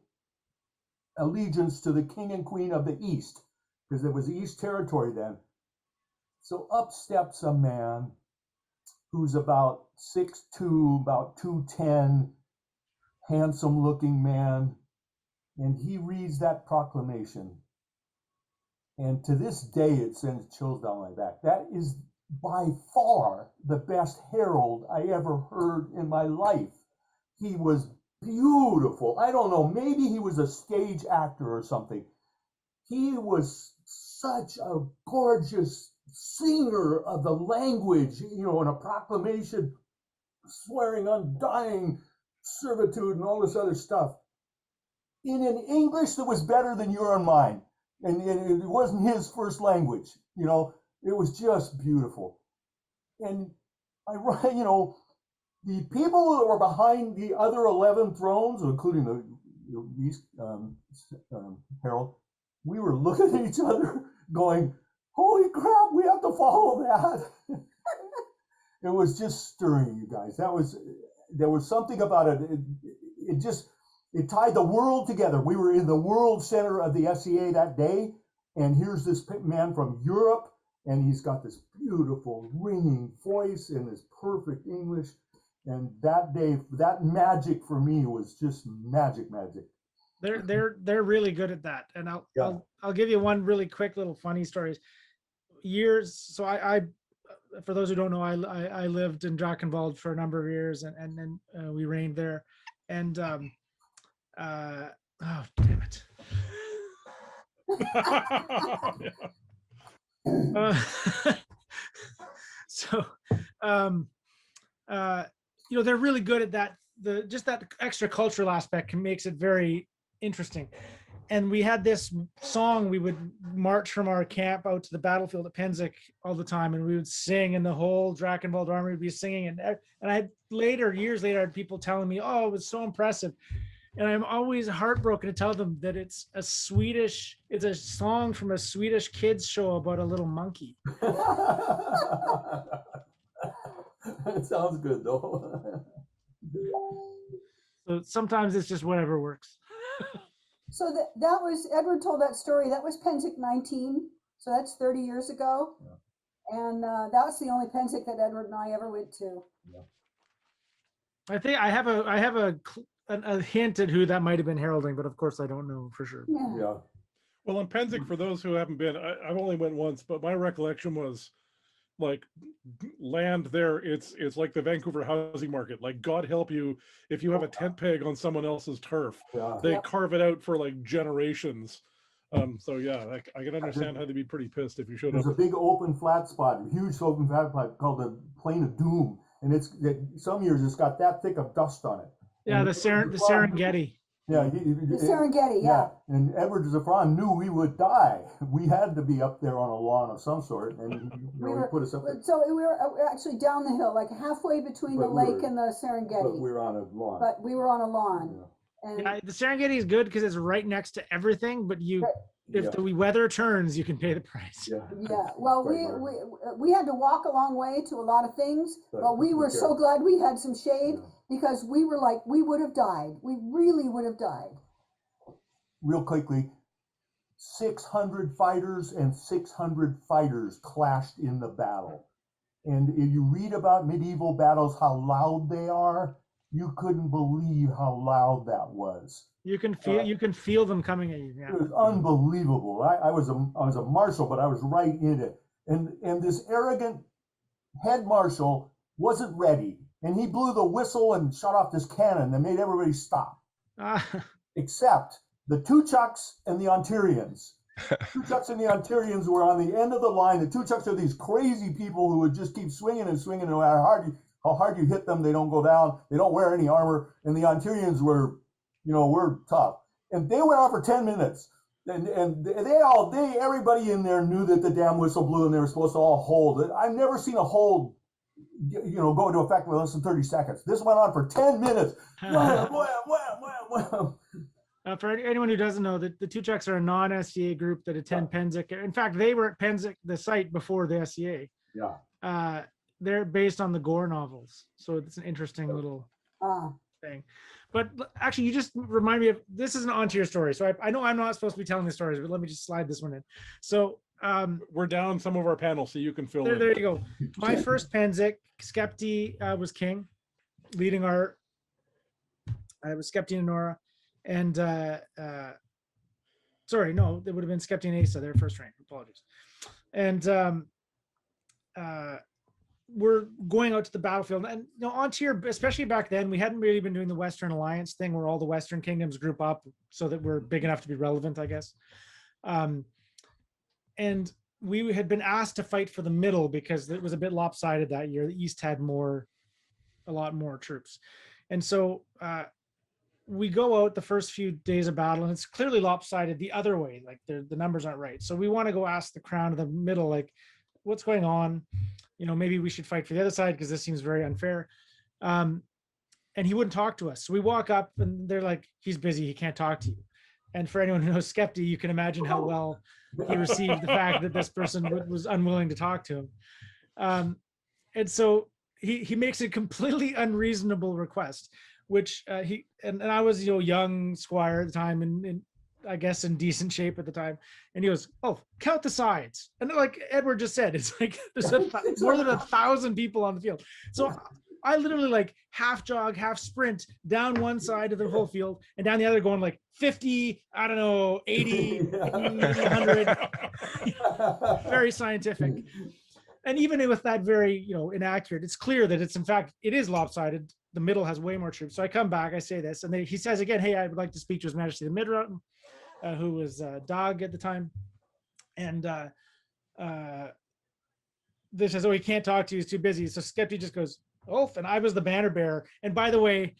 allegiance to the king and queen of the East, because there was East territory then. So up steps a man who's about 6'2", about 210, handsome looking man, and he reads that proclamation. And to this day, it sends chills down my back. That is by far the best herald I ever heard in my life. He was beautiful. I don't know, maybe he was a stage actor or something. He was such a gorgeous singer of the language, in a proclamation swearing undying servitude and all this other stuff in an English that was better than your and mine. And it wasn't his first language, it was just beautiful. And the people that were behind the other 11 thrones, including the East Herald, we were looking at each other going, holy crap, we have to follow that. It was just stirring, you guys. There was something about it. It tied the world together. We were in the world center of the SCA that day, and here's this man from Europe, and he's got this beautiful ringing voice and this perfect English. And that day, that magic for me was just magic. They're really good at that. And I'll give you one really quick little funny story. So I for those who don't know, I lived in Drachenwald for a number of years, and then we reigned there. And oh damn it. So they're really good at that. Just that extra cultural aspect makes it very interesting. And we had this song, we would march from our camp out to the battlefield at Penzik all the time, and we would sing, and the whole Drachenwald army would be singing. And I had years later, I had people telling me, oh, it was so impressive. And I'm always heartbroken to tell them that it's a song from a Swedish kids show about a little monkey. It sounds good though. So sometimes it's just whatever works. So that was, Edward told that story, that was Penzik 19, so that's 30 years ago. Yeah. And that was the only Penzik that Edward and I ever went to. Yeah. I think I have a hint at who that might have been heralding, but of course I don't know for sure. Yeah. Well, in Penzik, for those who haven't been, I've only went once, but my recollection was like land there. It's like the Vancouver housing market. Like, God help you if you have a tent peg on someone else's turf. Yeah. They carve it out for like generations. So yeah, I can understand how they'd be pretty pissed if you showed up. There's a big open flat spot, a huge open flat spot called the Plain of Doom, and some years it's got that thick of dust on it. Yeah, and the Serengeti. Yeah, the Serengeti, yeah. And Edward Zafon knew we would die. We had to be up there on a lawn of some sort, and he put us up there. So we were actually down the hill, like halfway between the lake and the Serengeti. But we were on a lawn. But we were on a lawn. Yeah. And the Serengeti is good because it's right next to everything, but if the weather turns, you can pay the price. Yeah. Well, we had to walk a long way to a lot of things, but we were so glad we had some shade because we were like, we would have died. We really would have died. Real quickly, 600 fighters and 600 fighters clashed in the battle. And if you read about medieval battles, how loud they are, you couldn't believe how loud that was. You can feel them coming at you. Yeah. It was unbelievable. I was a marshal, but I was right in it. And this arrogant head marshal wasn't ready, and he blew the whistle and shot off this cannon that made everybody stop, except the Tuchuks and the Antirians. Tuchuks and the Antirians were on the end of the line. The Tuchuks are these crazy people who would just keep swinging and swinging, no matter how hard you hit them, they don't go down. They don't wear any armor. And the Antirians were, we're tough. And they went on for 10 minutes. And everybody in there knew that the damn whistle blew and they were supposed to all hold it. I've never seen a hold, go into effect in less than 30 seconds. This went on for 10 minutes. Wham, wham, wham, wham. For anyone who doesn't know, the Tuchuks are a non-SCA group that attend Penzik. In fact, they were at Penzik, the site, before the SCA. Yeah. They're based on the Gore novels, so it's an interesting little thing. But actually, you just remind me of, this is an An Tir story. So I know I'm not supposed to be telling the stories, but let me just slide this one in. So We're down some of our panels, so you can fill in. There you go. My first Panzik, Skepti was king, leading our. I was Skepti and Nora, and sorry, no, it would have been Skepti and Asa, their first rank. Apologies. And we're going out to the battlefield, and you know, An Tir, especially back then, we hadn't really been doing the Western Alliance thing, where all the Western kingdoms group up so that we're big enough to be relevant, I guess. And we had been asked to fight for the middle because it was a bit lopsided that year. The East had a lot more troops. And so we go out the first few days of battle, and it's clearly lopsided the other way. Like the numbers aren't right. So we want to go ask the crown of the middle, like, what's going on? You know, maybe we should fight for the other side because this seems very unfair. And he wouldn't talk to us. So we walk up and they're like, he's busy, he can't talk to you. And for anyone who knows Skepti, you can imagine how well he received the fact that this person was unwilling to talk to him. And so he makes a completely unreasonable request, which and I was, you know, young squire at the time, and I guess in decent shape at the time. And he goes, "Oh, count the sides." And like Edward just said, it's like there's more than 1,000 people on the field. So I literally like half jog, half sprint down one side of the whole field and down the other, going like 50, I don't know, 80, 100. Very scientific. And even with that very, you know, inaccurate, it's clear that it's, in fact, it is lopsided. The middle has way more troops. So I come back, I say this, and he says again, "Hey, I would like to speak to His Majesty the Midround," who was Dog at the time. And this says, "Oh, he can't talk to you, he's too busy." So Skepti just goes, "Ulf," and I was the banner bearer. And by the way,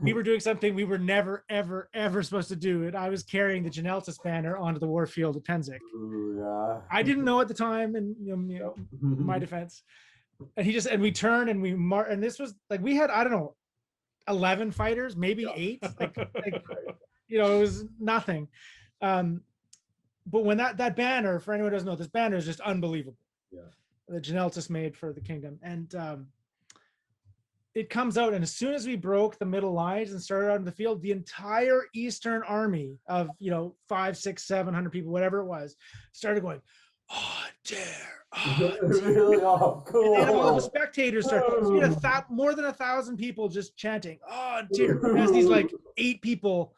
we were doing something we were never, ever, ever supposed to do. And I was carrying the Geneltis banner onto the warfield at Penzik. Yeah. I didn't know at the time, and you know, my defense. And we turned and and this was like, we had, I don't know, 11 fighters, maybe 8. Like, you know, it was nothing. But when that banner, for anyone who doesn't know, this banner is just unbelievable. Yeah. The Geneltis made for the kingdom. And it comes out, and as soon as we broke the middle lines and started out in the field, the entire Eastern army of, you know, 500, 600, 700 people, whatever it was, started going, "Oh, dare, oh, Really? Oh, cool. and all the spectators started. So we had more than 1,000 people just chanting, "Oh, dear," as these like 8 people.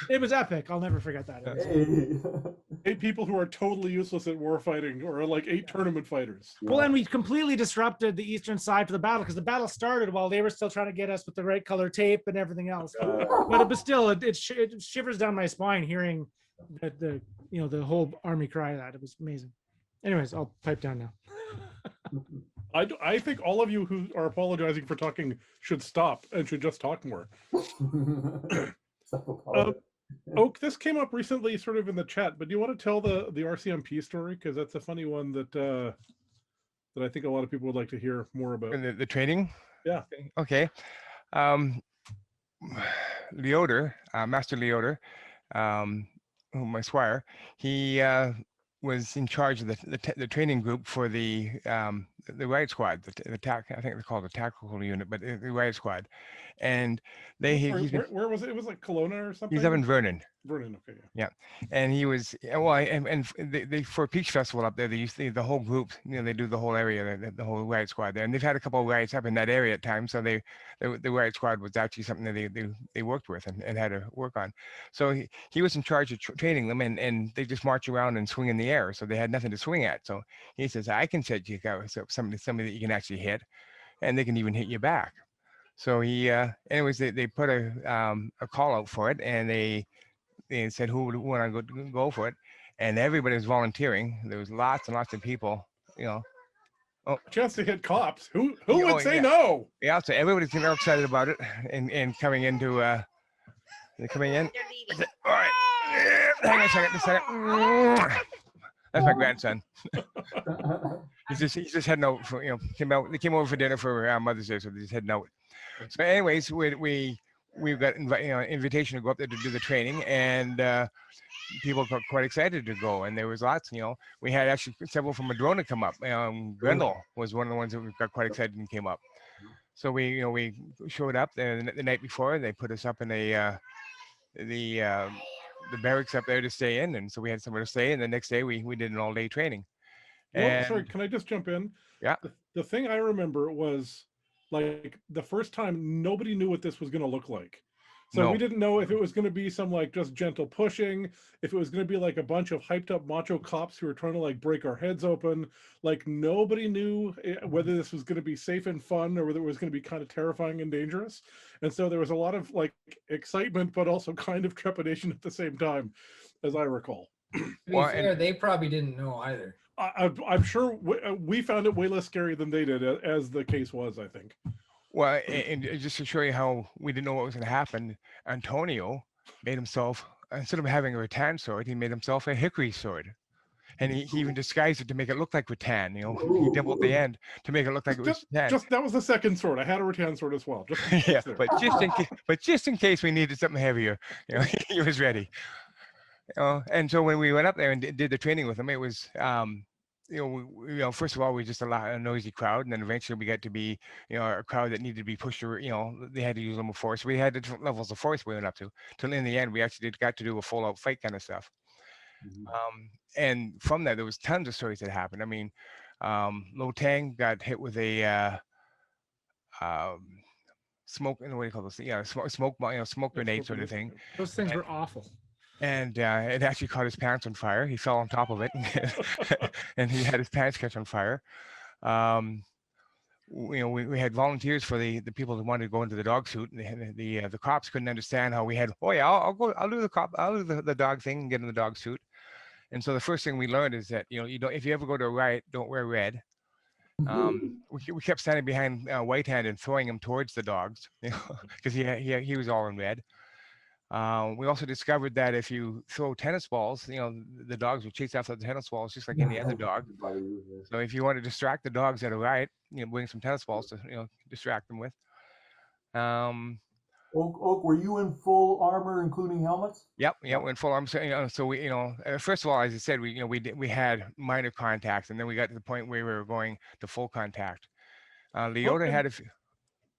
It was epic. I'll never forget that. 8 people who are totally useless at war fighting, or like 8 tournament fighters. Well, and we completely disrupted the eastern side for the battle, because the battle started while they were still trying to get us with the right color tape and everything else. But it shivers down my spine hearing the you know, the whole army cry that. It was amazing. Anyways, I'll pipe down now. I think all of you who are apologizing for talking should stop and should just talk more. Oak, this came up recently sort of in the chat, but do you want to tell the RCMP story? Because that's a funny one that I think a lot of people would like to hear more about. The training? Yeah. Okay. Leoder, Master Leoder, my squire, he was in charge of the training group for the riot squad, the I think they call it the tactical unit, but the riot squad, and where was it? It was like Kelowna or something. He's up in Vernon. Vernon, okay, yeah. And he was, well, and they for a Peach Festival up there, they used to, the whole group, you know, they do the whole area, the whole riot squad there, and they've had a couple of riots up in that area at times, so the riot squad was actually something that they worked with and had to work on. So he was in charge of training them, and they just march around and swing in the air, so they had nothing to swing at. So he says, "I can set you out somebody that you can actually hit, and they can even hit you back." So he, anyways, they put a call out for it, and they said who would want to go for it, and everybody was volunteering. There was lots and lots of people, you know. Oh, a chance to hit cops. Who would say no? Yeah, so everybody's real excited about it, and coming into coming in. All right, hang on a second. That's my grandson. he's just heading out for, you know, they came over for dinner for Mother's Day, so they're just heading out. So anyways, we've got invitation to go up there to do the training, and people got quite excited to go, and there was lots. You know, we had actually several from Madrona come up. Grendel was one of the ones that we got quite excited and came up. So we showed up there the night before. They put us up in the the barracks up there to stay in, and so we had somewhere to stay. And the next day we did an all-day training. Well, sorry, And can I just jump in? yeah, The thing I remember was like the first time nobody knew what this was going to look like. So no, we didn't know if it was going to be some like just gentle pushing, if it was going to be like a bunch of hyped up macho cops who were trying to like break our heads open. Like nobody knew whether this was going to be safe and fun or whether it was going to be kind of terrifying and dangerous. And so there was a lot of like excitement, but also kind of trepidation at the same time, as I recall. To be Well, fair, they probably didn't know either. I'm sure we found it way less scary than they did, as the case was, I think. well, and just to show you how we didn't know what was going to happen, Antonio made himself, instead of having a rattan sword, he made himself a hickory sword. And he even disguised it to make it look like rattan. You know, he dimpled the end to make it look like it was rattan. Just that was the second sword. I had a rattan sword as well. Just Yeah, there. but just in case we needed something heavier, you know, he was ready. You know, and so when we went up there and did the training with him, it was, first of all, we just a noisy crowd, and then eventually we got to be, a crowd that needed to be pushed. They had to use a little force. We had different levels of force we went up to. Till in the end, we actually got to do a full-out fight kind of stuff. And from that, there was tons of stories that happened. I mean, Lo Tang got hit with a smoke. What do you call this? Yeah, smoke grenade sort of thing. Those things were awful. And it actually caught his pants on fire. He fell on top of it, and he had his pants catch on fire. We had volunteers for the people that wanted to go into the dog suit. And the cops couldn't understand how we had. Oh yeah, I'll go. I'll do the dog thing and get in the dog suit. And so the first thing we learned is that you don't, if you ever go to a riot, don't wear red. We kept standing behind White Hand and throwing him towards the dogs, because he was all in red. We also discovered that if you throw tennis balls, the dogs will chase after the tennis balls just like any other dog. So if you want to distract the dogs at a riot, bring some tennis balls to distract them with. Oak, were you in full armor, including helmets? Yep, we're in full armor. So we, first of all, as I said, we had minor contacts, and then we got to the point where we were going to full contact. Leota had a few.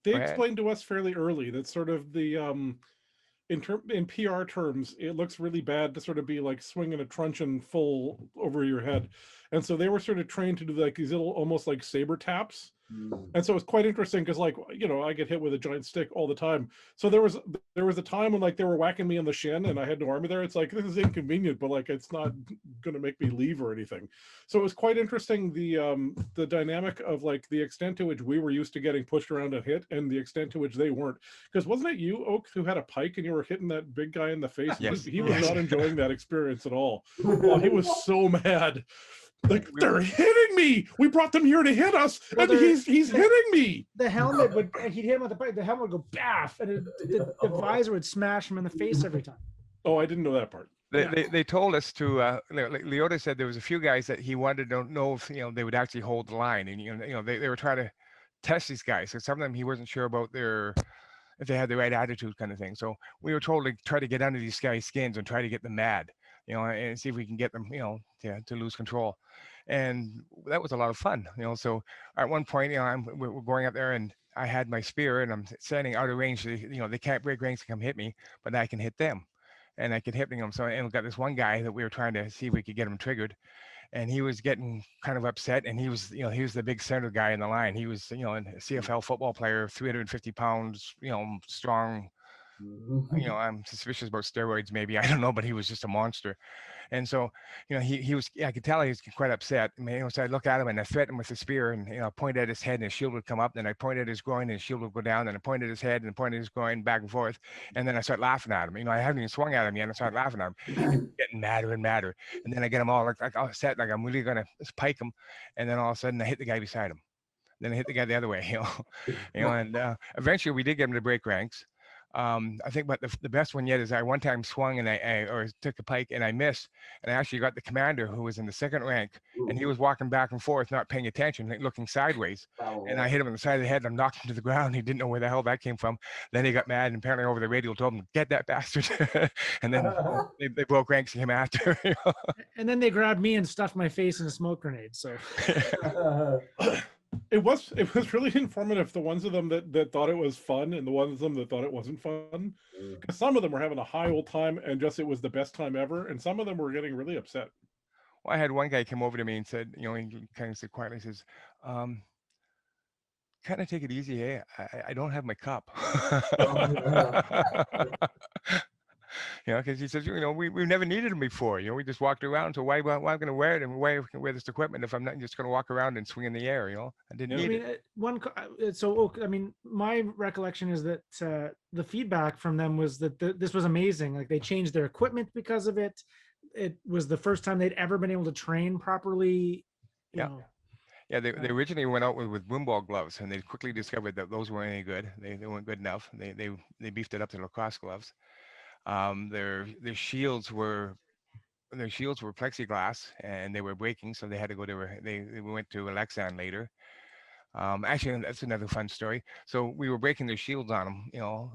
They explained to us fairly early that sort of the in PR terms, it looks really bad to sort of be like swinging a truncheon full over your head, and so they were sort of trained to do like these little almost like saber taps. And so it's quite interesting because, like, I get hit with a giant stick all the time. So there was a time when like they were whacking me on the shin and I had no armor there. It's like, this is inconvenient, but like it's not going to make me leave or anything. So it was quite interesting, the dynamic of like the extent to which we were used to getting pushed around and hit and the extent to which they weren't. Because wasn't it you, Oak, who had a pike and you were hitting that big guy in the face? Yes. He was not enjoying that experience at all. Oh, he was so mad. Like, they're hitting me. We brought them here to hit us, and he's hitting me. The helmet he'd hit him with the pipe. The helmet would go baff, and the visor would smash him in the face every time. Oh, I didn't know that part. They told us to. Leota said there was a few guys that he wanted to know if they would actually hold the line, and they were trying to test these guys. So some of them he wasn't sure about if they had the right attitude, kind of thing. So we were told to try to get under these guys' skins and try to get them mad, and see if we can get them, to lose control. And that was a lot of fun, So at one point, we're going up there, and I had my spear, and I'm standing out of range. They can't break ranks to come hit me, but I can hit them, and I can hit them. So and we got this one guy that we were trying to see if we could get him triggered, and he was getting kind of upset. And he was the big center guy in the line. He was, a CFL football player, 350 pounds, strong. I'm suspicious about steroids, maybe, I don't know, but he was just a monster. And so, he was, I could tell he was quite upset. So I look at him and I threatened him with the spear, and, I pointed at his head and his shield would come up. Then I pointed at his groin and his shield would go down. Then I pointed at his head and pointed at his groin back and forth. And then I started laughing at him. I haven't even swung at him yet. I started laughing at him, getting madder and madder. And then I get him all like upset, like I'm really going to pike him. And then all of a sudden I hit the guy beside him. Then I hit the guy the other way, and eventually we did get him to break ranks. I think, but the best one yet is I one time swung and I took a pike and I missed, and I actually got the commander who was in the second rank, and he was walking back and forth, not paying attention, like looking sideways, and I hit him on the side of the head and I knocked him to the ground. He didn't know where the hell that came from. Then he got mad and apparently over the radio told him, "Get that bastard," and then they broke ranks and came after. And then they grabbed me and stuffed my face in a smoke grenade. So. It was really informative. The ones of them that thought it was fun, and the ones of them that thought it wasn't fun. Because some of them were having a high old time, and just it was the best time ever, and some of them were getting really upset. Well, I had one guy come over to me and said, you know, he kind of said quietly, he says, kind of take it easy, hey, I don't have my cup. You know, because he says, you know, we've never needed them before. You know, we just walked around. So why am I going to wear it, and why can I wear this equipment if I'm not just going to walk around and swing in the air? You know, I didn't Yeah. need I mean, I mean, my recollection is that the feedback from them was that this was amazing. Like, they changed their equipment because of it. It was the first time they'd ever been able to train properly. You Yeah. know. Yeah, they originally went out with boomball gloves, and they quickly discovered that those weren't any good. They weren't good enough. They beefed it up to lacrosse gloves. Their shields were plexiglass, and they were breaking, so they had to go to they went to Alexan later. Actually, that's another fun story. So we were breaking their shields on them. You know,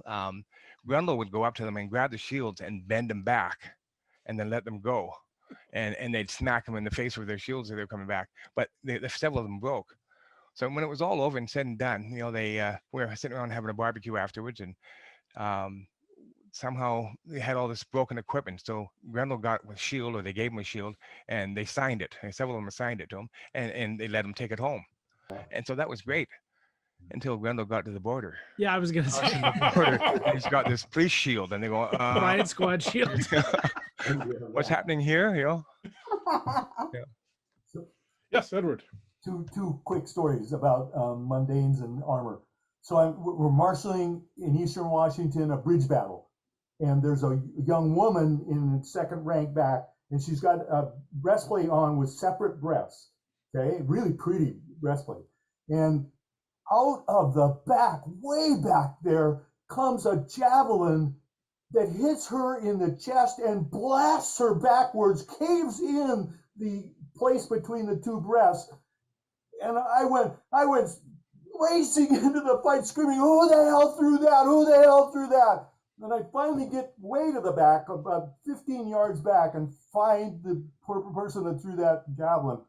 Grundle would go up to them and grab the shields and bend them back, and then let them go, and they'd smack them in the face with their shields as they were coming back. But several of them broke. So when it was all over and said and done, you know, we were sitting around having a barbecue afterwards, and um, somehow they had all this broken equipment. So Grendel got a shield, or they gave him a shield, and they signed it. And several of them signed it to him, and they let him take it home. And so that was great until Grendel got to the border. Yeah, I was gonna say He's got this police shield, and they go, riot squad shield. what's happening here? You know? Yes, Edward. Two quick stories about mundanes and armor. So we're marshaling in Eastern Washington a bridge battle, and there's a young woman in second rank back, and she's got a breastplate on with separate breasts. Okay, really pretty breastplate. And out of the back, way back there, comes a javelin that hits her in the chest and blasts her backwards, caves in the place between the two breasts. And I went racing into the fight, screaming, "Who the hell threw that? Who the hell threw that?" And I finally get way to the back, about 15 yards back, and find the person that threw that javelin.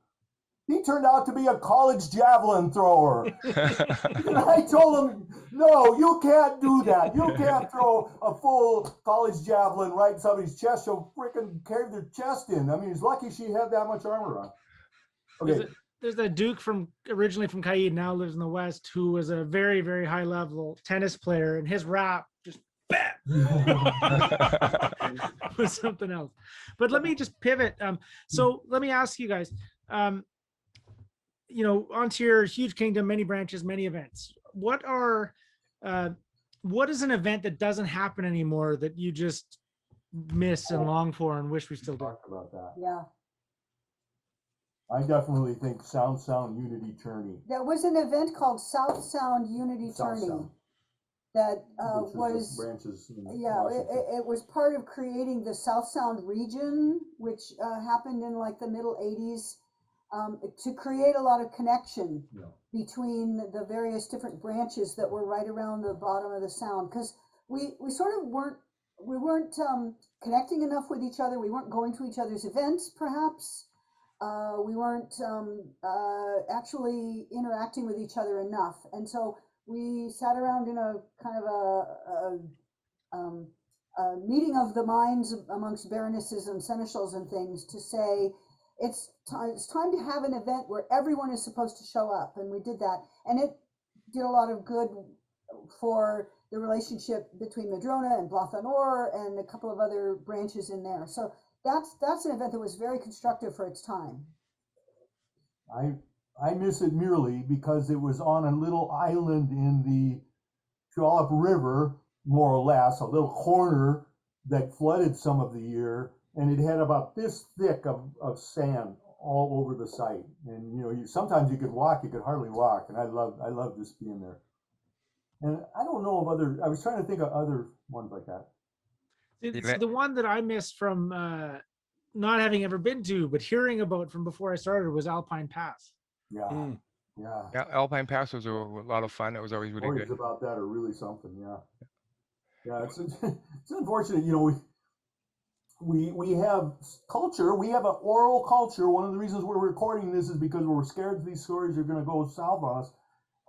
He turned out to be a college javelin thrower. And I told him, "No, you can't do that. You can't throw a full college javelin right in somebody's chest. She'll freaking carve their chest in." I mean, he's lucky she had that much armor on. Okay. There's that Duke originally from Caid, now lives in the West, who was a very, very high level tennis player, and his rap just was something else. But let me just pivot. So let me ask you guys, you know, An Tir, huge kingdom, many branches, many events. What is an event that doesn't happen anymore that you just miss and long for and wish we still did? Talk about that. Yeah. I definitely think Sound Unity Tourney. There was an event called South Sound Unity South Tourney Sound. that Which was branches in yeah, Washington. it was part of creating the South Sound region, which happened in like the middle 80s, to create a lot of connection between the various different branches that were right around the bottom of the Sound, because we sort of weren't connecting enough with each other. We weren't going to each other's events, perhaps. We weren't actually interacting with each other enough, and so we sat around in a kind of a meeting of the minds amongst baronesses and seneschals and things to say it's time to have an event where everyone is supposed to show up, and we did that, and it did a lot of good for the relationship between Madrona and Blodfotur and a couple of other branches in there. So that's an event that was very constructive for its time. I miss it merely because it was on a little island in the Puyallup River, more or less, a little corner that flooded some of the year, and it had about this thick of sand all over the site. And you know, sometimes you could walk, you could hardly walk, and I love just being there. And I don't know of other. I was trying to think of other ones like that. It's the one that I missed from not having ever been to, but hearing about from before I started, was Alpine Pass. Yeah. Yeah, Alpine Pass was a lot of fun. It was always really Stories good. about that are really something. Yeah, it's unfortunate. You know, we have culture. We have an oral culture. One of the reasons we're recording this is because we're scared these stories are going to go south on us.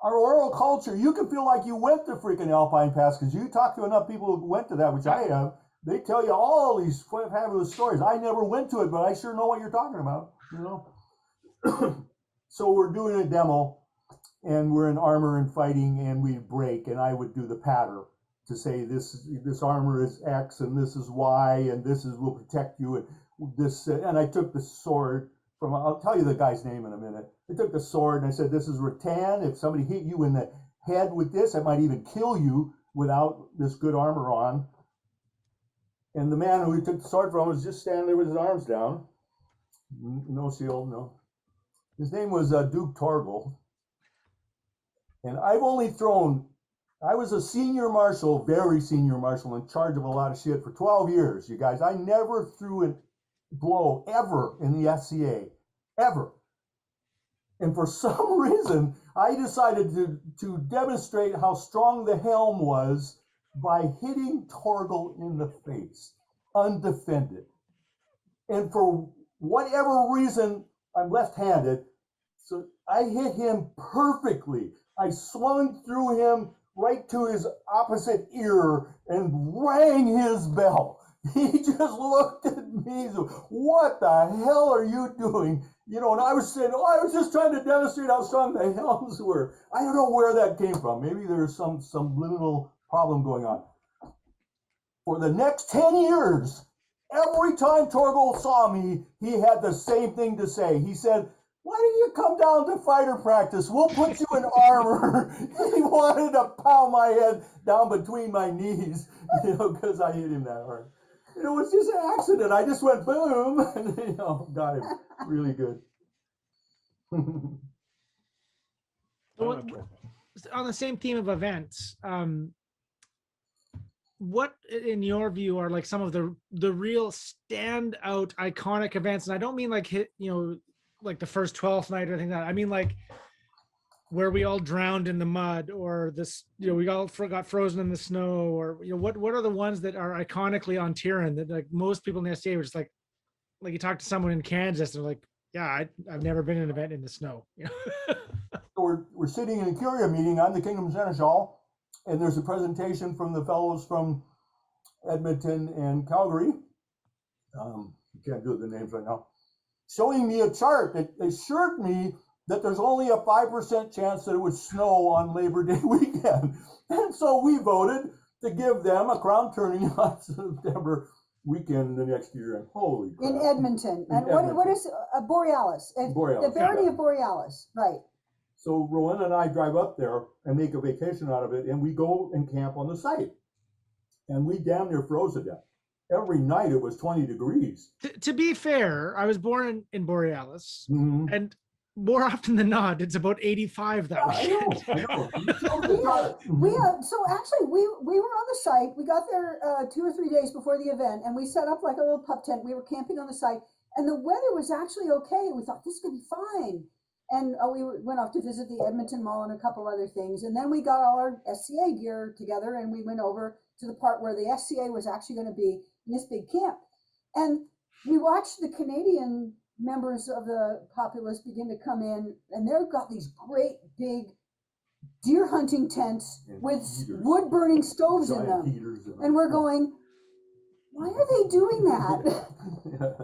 Our oral culture, you can feel like you went to freaking Alpine Pass because you talk to enough people who went to that, which I have. They tell you all these fabulous stories. I never went to it, but I sure know what you're talking about, you know. So we're doing a demo, and we're in armor and fighting, and we break, and I would do the pattern to say this armor is X, and this is Y, and this is will protect you, and this, and I took the sword from, I'll tell you the guy's name in a minute. I took the sword and I said, this is rattan. If somebody hit you in the head with this, it might even kill you without this good armor on. And the man who he took the sword from was just standing there with his arms down. No shield, no. His name was Duke Torgal. And I've only thrown, I was a senior marshal, very senior marshal, in charge of a lot of shit for 12 years, you guys. I never threw a blow ever in the SCA, ever. And for some reason, I decided to demonstrate how strong the helm was by hitting Torgal in the face, undefended. And for whatever reason, I'm left-handed, so I hit him perfectly. I swung through him right to his opposite ear and rang his bell. He just looked at me, so, what the hell are you doing? You know, and I was saying, oh, I was just trying to demonstrate how strong the helms were. I don't know where that came from. Maybe there's some little problem going on. For the next 10 years, every time Torgal saw me, he had the same thing to say. He said, why don't you come down to fighter practice? We'll put you in armor. He wanted to pound my head down between my knees, you know, because I hit him that hard. It was just an accident. I just went boom, and you know, got him really good. So on the same theme of events, what in your view are like some of the real standout iconic events? And I don't mean like like the first 12th night or anything like that. I mean like where we all drowned in the mud, or this, you know, we all got frozen in the snow, or, you know, what are the ones that are iconically on Tir that like most people in the SCA were just like you talk to someone in Kansas, they're like, yeah, I've never been to an event in the snow. You know? So we're sitting in a Curia meeting on the Kingdom-Seneschal, and there's a presentation from the fellows from Edmonton and Calgary. Can't do the names right now. Showing me a chart that assured me that there's only a 5% chance that it would snow on Labor Day weekend. And so we voted to give them a crown turning on September weekend the next year. And holy crap. In Edmonton. And what is Borealis? Borealis. The Barony of Borealis, right. So Rowan and I drive up there and make a vacation out of it, and we go and camp on the site. And we damn near froze to death. Every night it was 20 degrees. To be fair, I was born in Borealis, and more often than not, it's about 85 that weekend. I know. So actually, we were on the site. We got there 2 or 3 days before the event, and we set up like a little pup tent. We were camping on the site, and the weather was actually okay. We thought this could be fine. And we went off to visit the Edmonton Mall and a couple other things. And then we got all our SCA gear together, and we went over to the part where the SCA was actually going to be in this big camp. And we watched the Canadian members of the populace begin to come in, and they've got these great big deer hunting tents with wood burning stoves in them. And we're going, why are they doing that?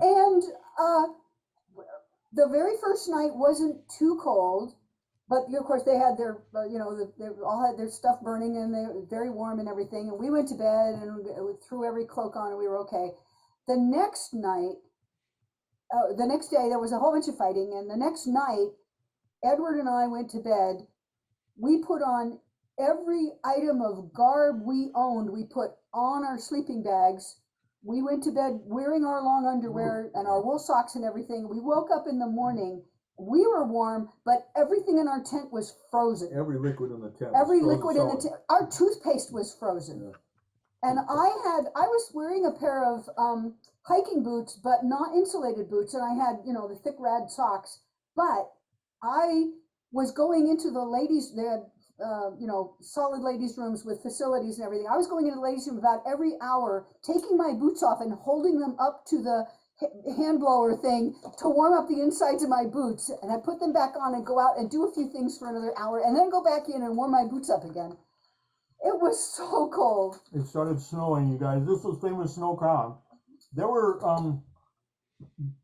And the very first night wasn't too cold, but of course they had their, they all had their stuff burning, and they were very warm and everything. And we went to bed and we threw every cloak on, and we were okay. The next night, the next day, there was a whole bunch of fighting, and the next night, Edward and I went to bed. We put on every item of garb we owned. We put on our sleeping bags. We went to bed wearing our long underwear and our wool socks and everything. We woke up in the morning. We were warm, but everything in our tent was frozen. Every liquid in the tent. Every liquid in the tent. Our toothpaste was frozen. Yeah. And I was wearing a pair of hiking boots, but not insulated boots. And I had, the thick rad socks. But I was going into the ladies, they had solid ladies' rooms with facilities and everything. I was going into the ladies' room about every hour, taking my boots off and holding them up to the hand blower thing to warm up the insides of my boots. And I put them back on and go out and do a few things for another hour and then go back in and warm my boots up again. It was so cold. It started snowing, you guys. This was famous Snow Crown. There were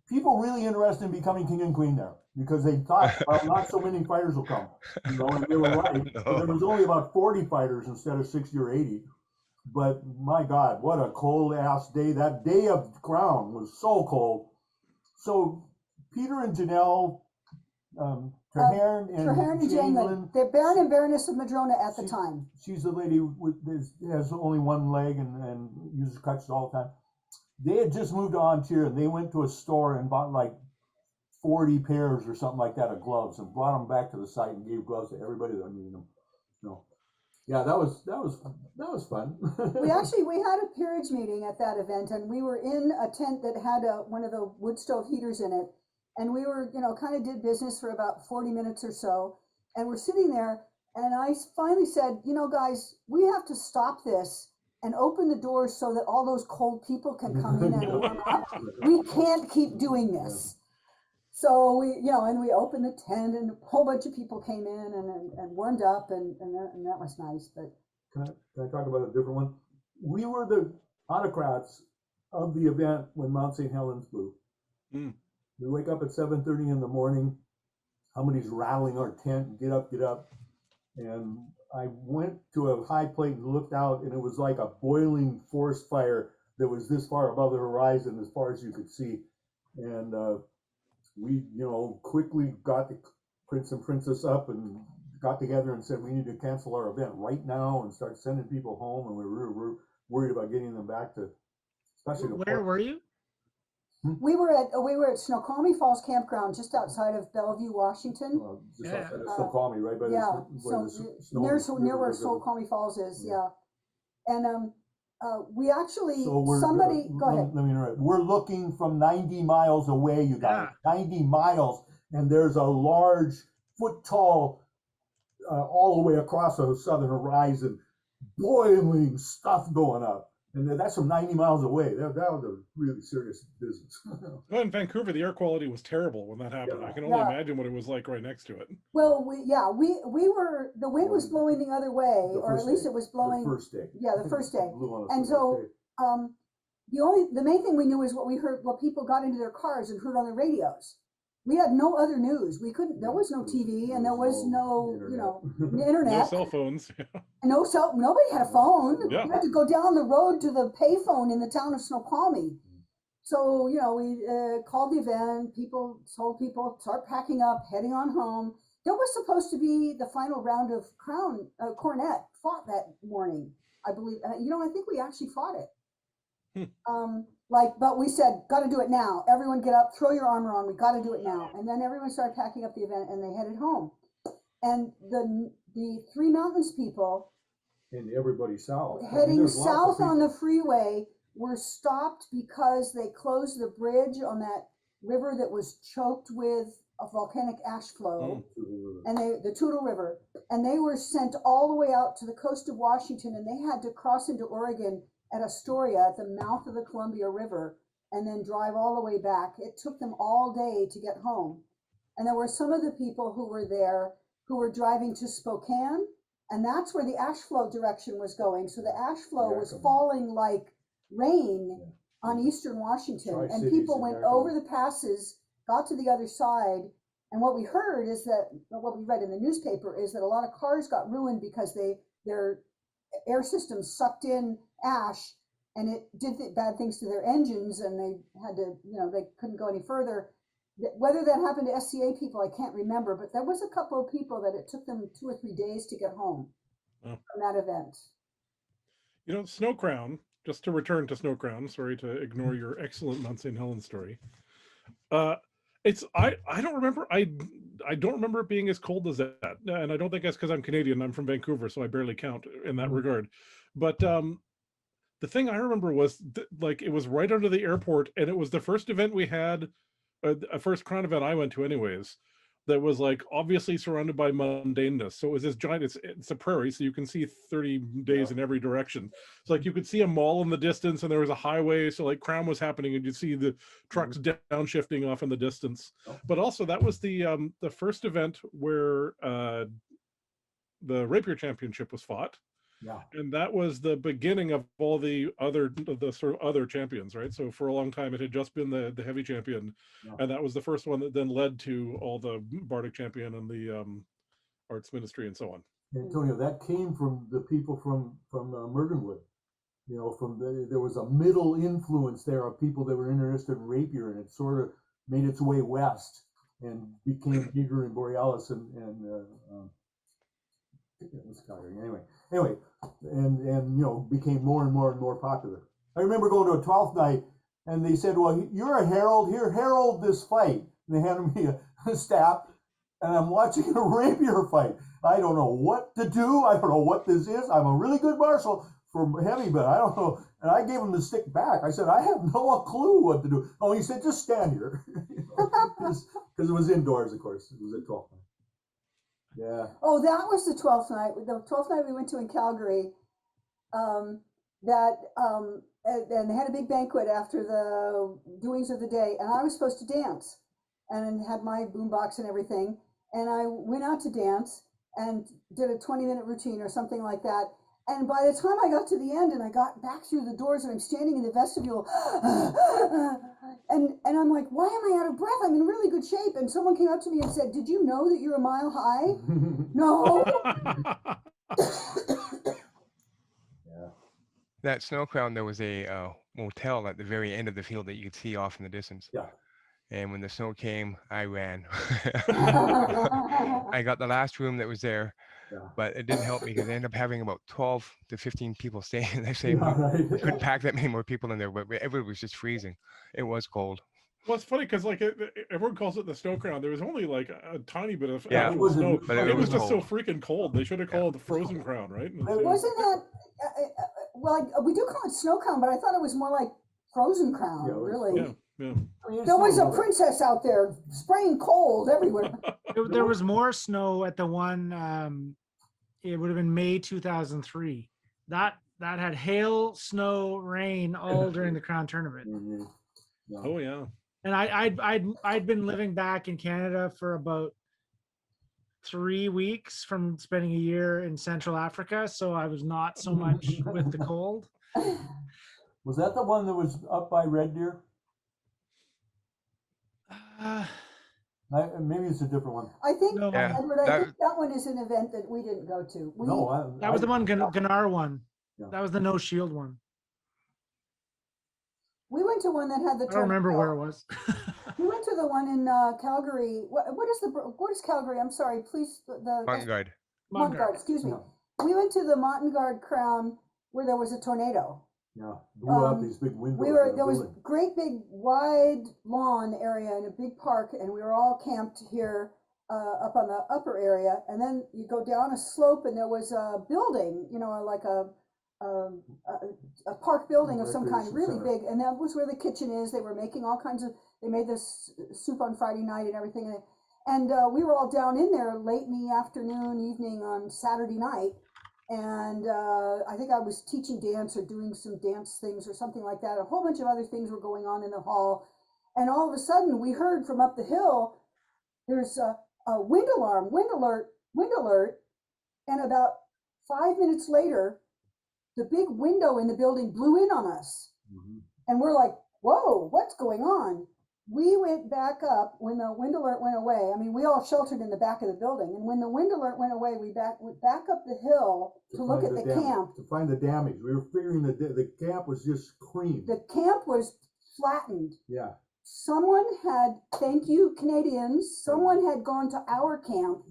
people really interested in becoming king and queen there because they thought, well, not so many fighters will come. And they were right. No. But there was only about 40 fighters instead of 60 or 80. But my God, what a cold ass day. That day of crown was so cold. So Peter and Janelle, Traherne and Janelin, the Baron and Baroness of Madrona at the time. She's the lady who has only one leg and uses crutches all the time. They had just moved to An Tir and they went to a store and bought like 40 pairs or something like that of gloves and brought them back to the site and gave gloves to everybody that needed them. Yeah, that was fun. we had a peerage meeting at that event, and we were in a tent that had one of the wood stove heaters in it, and we were kind of did business for about 40 minutes or so, and we're sitting there, and I finally said, guys, we have to stop this and open the doors so that all those cold people can come in and warm up. We can't keep doing this. So we opened the tent and a whole bunch of people came in and warmed up and that was nice. But can I talk about a different one? We were the autocrats of the event when Mount St. Helens blew. We wake up at 7:30 in the morning. Somebody's rattling our tent, get up. And I went to a high plate and looked out, and it was like a boiling forest fire that was this far above the horizon as far as you could see. And we, quickly got the prince and princess up and got together and said we need to cancel our event right now and start sending people home. And we were worried about getting them back to, especially. Where were you? We were at Snoqualmie Falls Campground, just outside of Bellevue, Washington. Just outside of Snoqualmie, right by near where Snoqualmie Falls is. Yeah. And we actually go ahead. Let me interrupt. We're looking from 90 miles away, you guys. 90 miles, and there's a large, foot tall, all the way across the southern horizon, boiling stuff going up. And that's from 90 miles away. That was a really serious business. Well, in Vancouver, the air quality was terrible when that happened. I can only imagine what it was like right next to it. Well, the wind was blowing the other way, or at least it was blowing. The first day. Yeah, the first day. And so the main thing we knew is what we heard, what people got into their cars and heard on the radios. We had no other news. There was no TV and there was no, internet. No cell phones. Nobody had a phone. Yeah. You had to go down the road to the payphone in the town of Snoqualmie. So, we called the event, told people, start packing up, heading on home. There was supposed to be the final round of Cornet fought that morning, I believe. I think we actually fought it. But we said, got to do it now. Everyone get up, throw your armor on. We got to do it now. And then everyone started packing up the event and they headed home. And the Three Mountains people and everybody south heading south on the freeway were stopped because they closed the bridge on that river that was choked with a volcanic ash flow, and the Toutle River, and they were sent all the way out to the coast of Washington, and they had to cross into Oregon at Astoria at the mouth of the Columbia River and then drive all the way back. It took them all day to get home. And there were some of the people who were there who were driving to Spokane, and that's where the ash flow direction was going. So the ash flow was falling like rain on eastern Washington, and people went over the passes, got to the other side, and what we heard is that, what we read in the newspaper is that a lot of cars got ruined because their air systems sucked in ash and it did bad things to their engines, and they had to, they couldn't go any further. Whether that happened to SCA people, I can't remember, but there was a couple of people that it took them 2 or 3 days to get home from that event. Snow Crown, just to return to Snow Crown, sorry to ignore your excellent Mount St. Helens story. I don't remember it being as cold as that, and I don't think that's because I'm Canadian. I'm from Vancouver, so I barely count in that regard. But the thing I remember was it was right under the airport, and it was the first event we had, a first Crown event I went to anyways, that was like obviously surrounded by mundaneness. So it was this giant, it's a prairie, so you can see 30 days in every direction. So like you could see a mall in the distance, and there was a highway, so like crime was happening, and you'd see the trucks downshifting off in the distance. But also that was the first event where the Rapier Championship was fought. Yeah. And that was the beginning of all the sort of other champions, right? So for a long time, it had just been the heavy champion, and that was the first one that then led to all the Bardic champion and the arts ministry and so on. Antonio, that came from the people from Mergenwood. You know, there was a middle influence there of people that were interested in rapier, and it sort of made its way west and became bigger in Borealis and anyway, and you know, became more and more popular. I remember going to a 12th night, and they said, "Well, you're a herald here. Herald this fight." And they handed me a staff, and I'm watching a rapier fight. I don't know what to do. I don't know what this is. I'm a really good marshal for heavy, but I don't know. And I gave him the stick back. I said, "I have no clue what to do." Oh, he said, "Just stand here," because it was indoors, of course. It was a 12th night. Yeah. Oh, that was the 12th night. The 12th night we went to in Calgary. And they had a big banquet after the doings of the day, and I was supposed to dance, and had my boombox and everything. And I went out to dance and did a 20-minute routine or something like that. And by the time I got to the end and I got back through the doors and I'm standing in the vestibule, and I'm like, why am I out of breath? I'm in really good shape. And someone came up to me and said, "Did you know that you're a mile high?" No. That snow crown, there was a motel at the very end of the field that you could see off in the distance. Yeah. And when the snow came, I ran. I got the last room that was there, but it didn't help me because I ended up having about 12 to 15 people staying in the same room. We couldn't pack that many more people in there, but everybody was just freezing. It was cold. Well, it's funny because like everyone calls it the snow crown. There was only like a tiny bit of Yeah, actual snow, but it was just so cold. freaking cold. They should have called it the frozen crown, right? Wasn't that, well, we do call it snow crown, but I thought it was more like frozen crown, Yeah, it was really. Yeah, yeah. I mean, There was a princess out there spraying cold everywhere. There was more snow at the one. It would have been May 2003. That had hail, snow, rain all during the Crown tournament. Mhm. Yeah. Oh yeah. And I'd been living back in Canada for about 3 weeks from spending a year in Central Africa, so I was not so much with the cold. Was that the one that was up by Red Deer? Maybe it's a different one. I think, No. Yeah, Edward, I think that one is an event that we didn't go to. That was the one, Gunnar one. Yeah. That was the no shield one. We went to one that had the. I don't remember where it was. We went to the one in Calgary. What is Calgary? I'm sorry, please. The Montgard. Montgard. Excuse me. Yeah. We went to the Montgard Crown where there was a tornado. Yeah, blew out these big windows. There was great big wide lawn area in a big park, and we were all camped here up on the upper area. And then you go down a slope, and there was a building, you know, like a park building of some kind, really big. And that was where the kitchen is. They were making all kinds of. They made this soup on Friday night and everything. And we were all down in there late in the afternoon, evening on Saturday night. And I think I was teaching dance or doing some dance things or something like that. A whole bunch of other things were going on in the hall. And all of a sudden we heard from up the hill, there's a wind alarm, wind alert. And about 5 minutes later, the big window in the building blew in on us. Mm-hmm. And we're like, whoa, what's going on? We went back up when the wind alert went away. I mean, we all sheltered in the back of the building. And when the wind alert went away, we went back up the hill to look at the camp. To find the damage. We were figuring that the camp was just clean. The camp was flattened. Yeah. Someone had, thank you, Canadians, someone had gone to our camp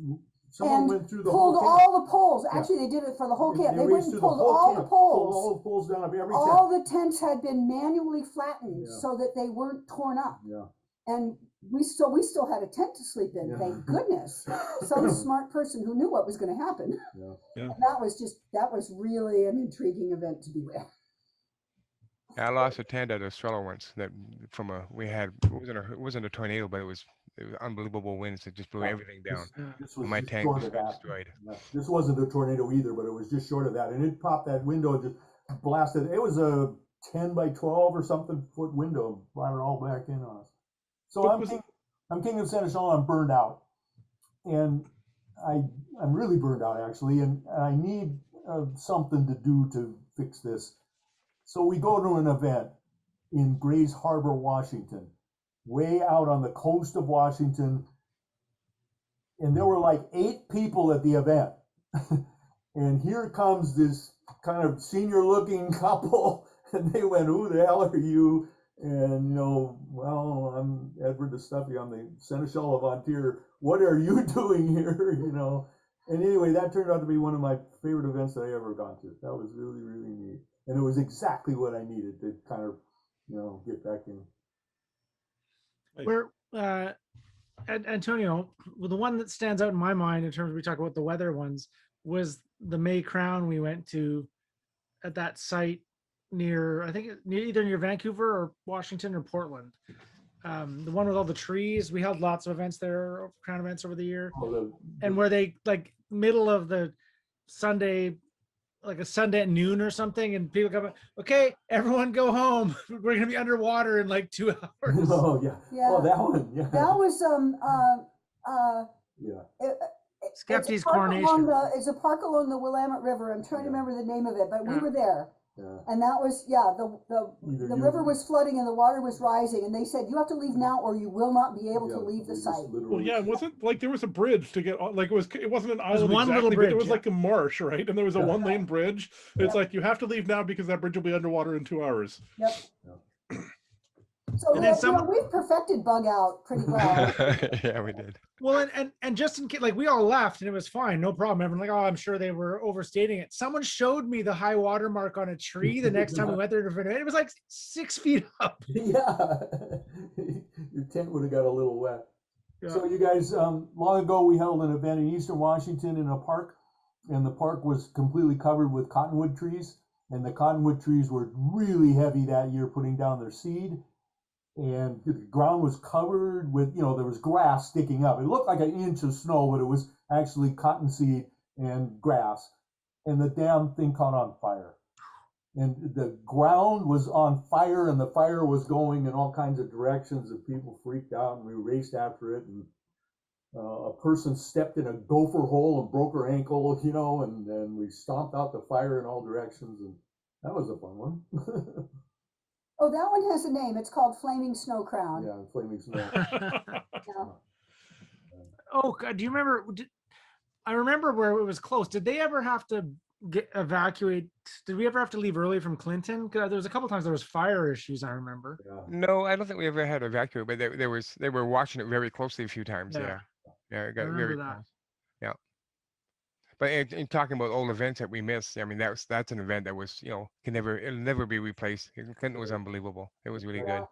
Someone went through the pulled whole camp. all the poles. Actually, they did it for the whole camp. They went and pulled all the poles. Pulled all the poles down of every tent. All the tents had been manually flattened so that they weren't torn up. Yeah. And we still had a tent to sleep in. Yeah. Thank goodness. Some smart person who knew what was going to happen. Yeah. Yeah. That was really an intriguing event to be with. I lost a tent at Estrella once. That it wasn't a tornado, but it was It was unbelievable winds that just blew everything down. This was My just tank short was of that. destroyed. Yeah. This wasn't a tornado either, but it was just short of that, and it popped that window and just blasted. It was a 10 by 12 or something foot window, brought it all back in on us. So I'm king of Seneschal. I'm burned out, and I'm really burned out actually, and I need something to do to fix this. So we go to an event in Grays Harbor, Washington, way out on the coast of Washington, and there were like 8 people at the event. And here comes this kind of senior-looking couple, and they went, "Who the hell are you?" And well, I'm Edward the Stuffy. I'm the Seneschal of An Tir. What are you doing here? And anyway, that turned out to be one of my favorite events that I ever gone to. That was really, really neat, and it was exactly what I needed to kind of, get back in. Where Antonio, well, the one that stands out in my mind in terms of we talk about the weather ones was the May Crown we went to at that site near, I think either near Vancouver or Washington or Portland. The one with all the trees. We held lots of events there, crown events over the year, and where they like middle of the Sunday, like a Sunday at noon or something, and people come, "Okay, everyone go home. We're gonna be underwater in like 2 hours." Oh yeah. Oh, that one. Yeah. That was Yeah. Skepti's coronation. It's a park along the Willamette River. I'm trying to remember the name of it, but we were there. Yeah. And that was, the river was flooding and the water was rising, and they said, "You have to leave now or you will not be able to leave the site." Well, yeah, it wasn't like there was a bridge to get on, like it wasn't an island one exactly, little but bridge, it was like a marsh, right? And there was a 1-lane bridge. It's like, you have to leave now because that bridge will be underwater in 2 hours. Yep. So we've perfected bug out pretty well. Yeah, we did. Well, and just in case, like, we all left and it was fine, no problem. Everyone like, "Oh, I'm sure they were overstating it." Someone showed me the high water mark on a tree the next time we went there to visit. It was like 6 feet up. Yeah. Your tent would have got a little wet. Yeah. So you guys, long ago we held an event in Eastern Washington in a park, and the park was completely covered with cottonwood trees, and the cottonwood trees were really heavy that year, putting down their seed. And the ground was covered with, there was grass sticking up. It looked like an inch of snow, but it was actually cottonseed and grass. And the damn thing caught on fire. And the ground was on fire, and the fire was going in all kinds of directions, and people freaked out, and we raced after it. And a person stepped in a gopher hole and broke her ankle, and we stomped out the fire in all directions. And that was a fun one. Oh, that one has a name. It's called Flaming Snow Crown. Yeah, Flaming Snow. Oh, God, do you remember? I remember where it was close. Did they ever have to evacuate? Did we ever have to leave early from Clinton? Because there was a couple times there was fire issues, I remember. Yeah. No, I don't think we ever had to evacuate, but they were watching it very closely a few times. Yeah. Yeah, it got I very remember that. close. Yeah. But in talking about old events that we missed, I mean, that's an event that was, it'll never be replaced. Clinton was unbelievable. It was really good.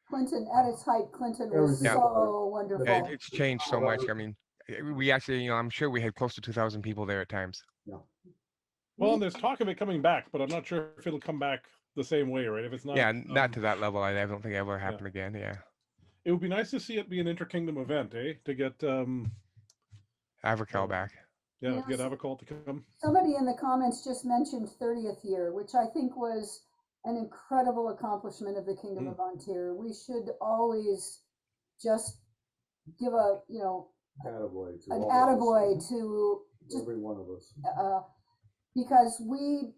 Clinton, at its height, Clinton was so wonderful. Yeah, it's changed so much. I mean, we actually, I'm sure we had close to 2,000 people there at times. Yeah. Well, and there's talk of it coming back, but I'm not sure if it'll come back the same way, right? If it's not, not to that level. I don't think it ever happen again. Yeah. It would be nice to see it be an interkingdom event, to get Avracal back. Yeah, Yes. to get Avracal to come. Somebody in the comments just mentioned 30th year, which I think was an incredible accomplishment of the Kingdom of An Tir. We should always just give an attaboy to every one of us. Because we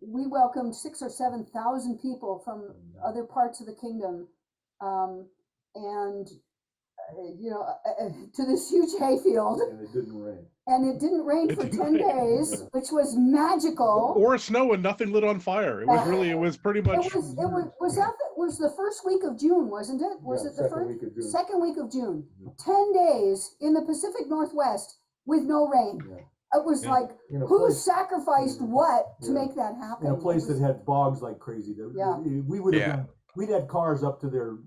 welcomed 6,000 or 7,000 people from other parts of the kingdom, and to this huge hayfield. And it didn't rain. And it didn't rain for 10 days, which was magical. Or snow and nothing lit on fire. It was really, it was pretty much. Was the first week of June, wasn't it? Was it the second week of June. Second week of June? 10 days in the Pacific Northwest with no rain. Yeah. It was like, who sacrificed what to make that happen? In a place that had bogs like crazy. We would have we'd had cars up to their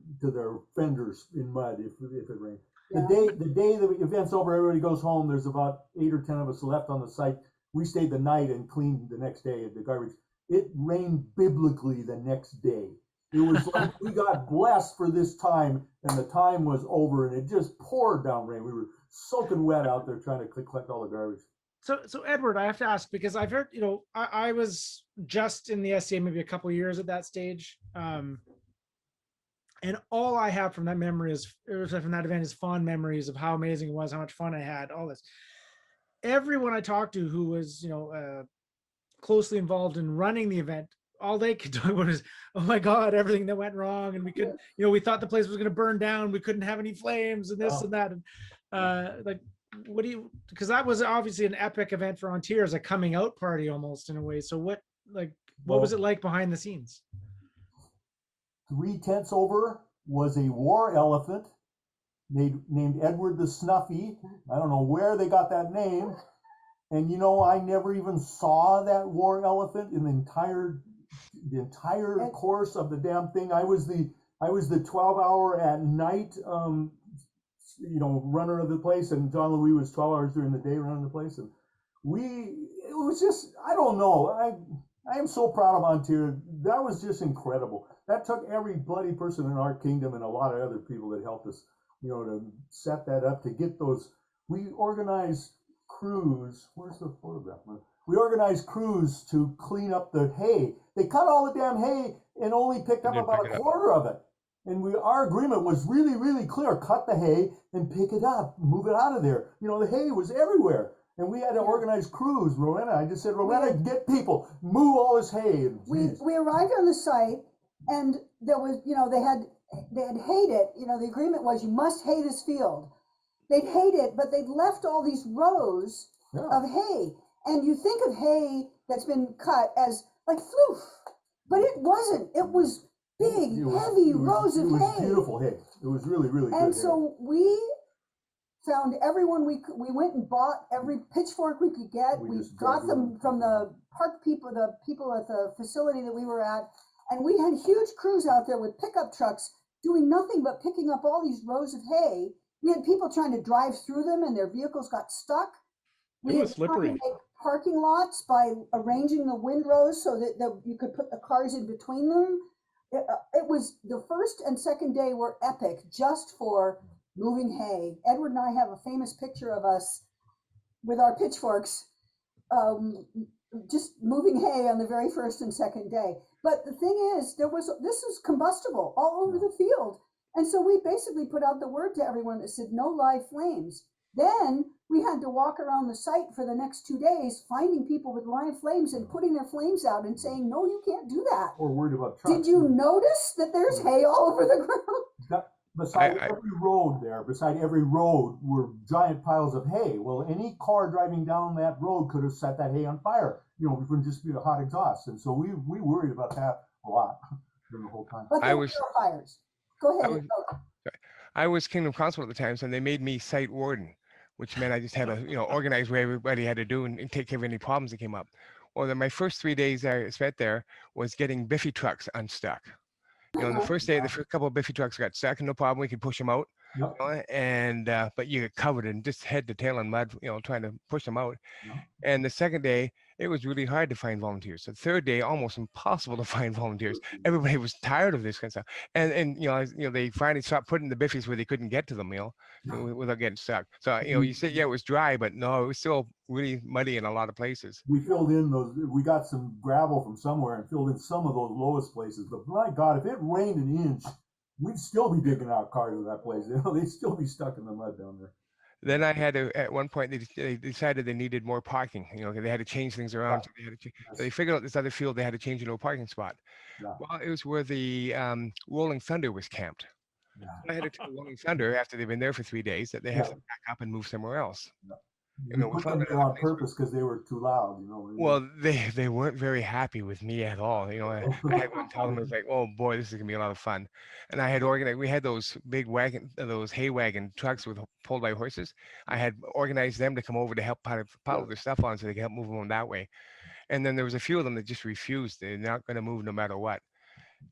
fenders in mud if it rained. The day the event's over, everybody goes home. There's about 8 or 10 of us left on the site. We stayed the night and cleaned the next day at the garbage. It rained biblically the next day. It was like we got blessed for this time, and the time was over, and it just poured down rain. We were soaking wet out there trying to collect all the garbage. So Edward, I have to ask, because I've heard, I was just in the SCA maybe a couple of years at that stage. And all I have from that memory from that event is fond memories of how amazing it was, how much fun I had, all this. Everyone I talked to who was, closely involved in running the event, all they could do was, oh my God, everything that went wrong. And we could, we thought the place was going to burn down. We couldn't have any flames and this and that. And like, what do you, because that was obviously an epic event for An Tir, as a coming out party almost in a way. So what was it like behind the scenes? 3 tents over was a war elephant named Edward the Snuffy. I don't know where they got that name. And I never even saw that war elephant in the entire course of the damn thing. I was the 12-hour at night, runner of the place, and John Louis was 12 hours during the day running the place. And it was just, I don't know. I am so proud of An Tir. That was just incredible. That took every bloody person in our kingdom and a lot of other people that helped us, to set that up, to get those. We organized crews. Where's the photograph? We organized crews to clean up the hay. They cut all the damn hay and only picked up about a quarter of it. And our agreement was really, really clear. Cut the hay and pick it up, move it out of there. The hay was everywhere. And we had to organize crews. I just said, get people, move all this hay. And we arrived on the site, and there was, they had hayed it. The agreement was you must hay this field. They'd hayed it, but they'd left all these rows of hay. And you think of hay that's been cut as like floof, but it wasn't. It was big, heavy rows of hay. It was beautiful hay. It was really, really good. And so we found everyone we went and bought every pitchfork we could get. We got them from the park people, the people at the facility that we were at. And we had huge crews out there with pickup trucks doing nothing but picking up all these rows of hay. We had people trying to drive through them and their vehicles got stuck. It was slippery. We had to make parking lots by arranging the windrows so that you could put the cars in between them. It was, the first and second day were epic just for moving hay. Edward and I have a famous picture of us with our pitchforks just moving hay on the very first and second day. But the thing is, this was combustible all over the field. And so we basically put out the word to everyone that said no live flames. Then we had to walk around the site for the next 2 days, finding people with live flames and putting their flames out and saying, no, you can't do that. Or worried about trucks. Did you notice that there's hay all over the ground? Beside every road were giant piles of hay. Well, any car driving down that road could have set that hay on fire. It would just be a hot exhaust. And so we worried about that a lot during the whole time. But there were fires. Go ahead. I was Kingdom Council at the time, so they made me site warden, which meant I just had to, organize what everybody had to do and take care of any problems that came up. Well, then my first 3 days I spent there was getting Biffy trucks unstuck. The first day, the first couple of Biffy trucks got stuck, and no problem, we could push them out. Yep. But you get covered in just head to tail in mud, trying to push them out. Yep. And the second day, it was really hard to find volunteers. The third day, almost impossible to find volunteers. Everybody was tired of this kind of stuff. And they finally stopped putting the Biffies where they couldn't get to them, without getting stuck. So, you said, it was dry, but no, it was still really muddy in a lot of places. We filled in we got some gravel from somewhere and filled in some of those lowest places. But my God, if it rained an inch, we'd still be digging out cars in that place. They'd still be stuck in the mud down there. Then I had to, at one point, they decided they needed more parking. They had to change things around. Yeah. So they figured out this other field, they had to change into a parking spot. Yeah. Well, it was where the Rolling Thunder was camped. Yeah. I had to tell Rolling Thunder, after they've been there for 3 days, that they have to back up and move somewhere else. Yeah. We put them there on purpose because they were too loud, Well, they weren't very happy with me at all. I had one tell them, it was like, oh boy, this is gonna be a lot of fun. And I had organized. We had those big those hay wagon trucks pulled by horses. I had organized them to come over to help pile their stuff on, so they could help move them that way. And then there was a few of them that just refused. They're not going to move no matter what.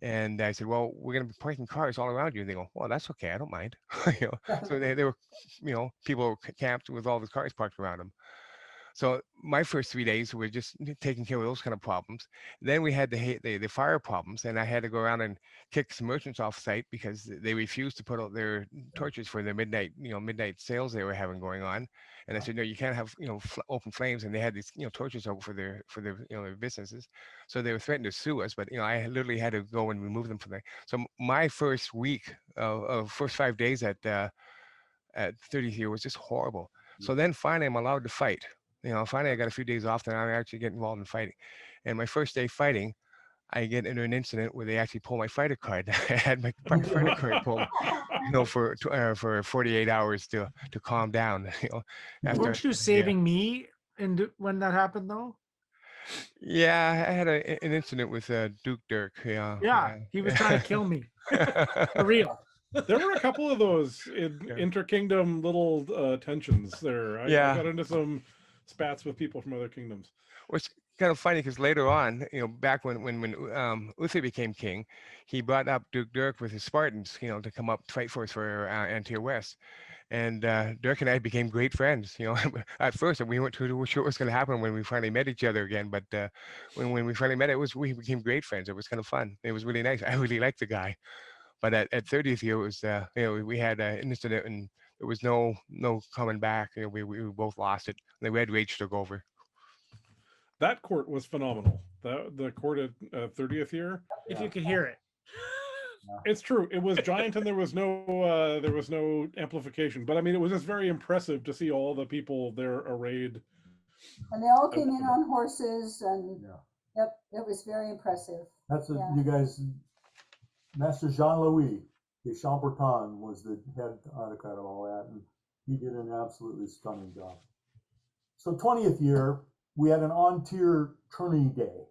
And I said, well, we're going to be parking cars all around you. And they go, well, that's okay. I don't mind. So they were, people were camped with all the cars parked around them. So my first 3 days were just taking care of those kind of problems. Then we had the fire problems, and I had to go around and kick some merchants off site because they refused to put out their torches for their midnight sales they were having going on. And I said, no, you can't have open flames. And they had these torches out for their their businesses, so they were threatening to sue us. But I literally had to go and remove them from there. So my first week of first 5 days at 30th year was just horrible. So then finally I'm allowed to fight. Finally I got a few days off, then I actually get involved in fighting. And my first day fighting, I get into an incident where they actually pull my fighter card. I had my fighter card pulled, for 48 hours to calm down. Weren't you saving me when that happened though? Yeah, I had an incident with Duke Dirk. Yeah, he was trying to kill me. For real. There were a couple of those inter-kingdom little tensions there. I got into some spats with people from other kingdoms. Which kind of funny because later on, back when Uther became king, he brought up Duke Dirk with his Spartans, to come up to fight for us for An Tir West. And Dirk and I became great friends. At first we weren't too sure what was going to happen when we finally met each other again. But when we finally met, we became great friends. It was kind of fun. It was really nice. I really liked the guy. But at 30th year, it was we had an incident and there was no coming back. We both lost it. The Red Rage took over. That court was phenomenal. The court at 30th year. If you could hear it. It's true. It was giant and there was no amplification. But I mean, it was just very impressive to see all the people there arrayed. And they all came in on horses, and yep, it was very impressive. That's you guys. Master Jean-Louis de Chambertin was the head autocrat of all that, and he did an absolutely stunning job. So 20th year, we had an An Tir tourney day.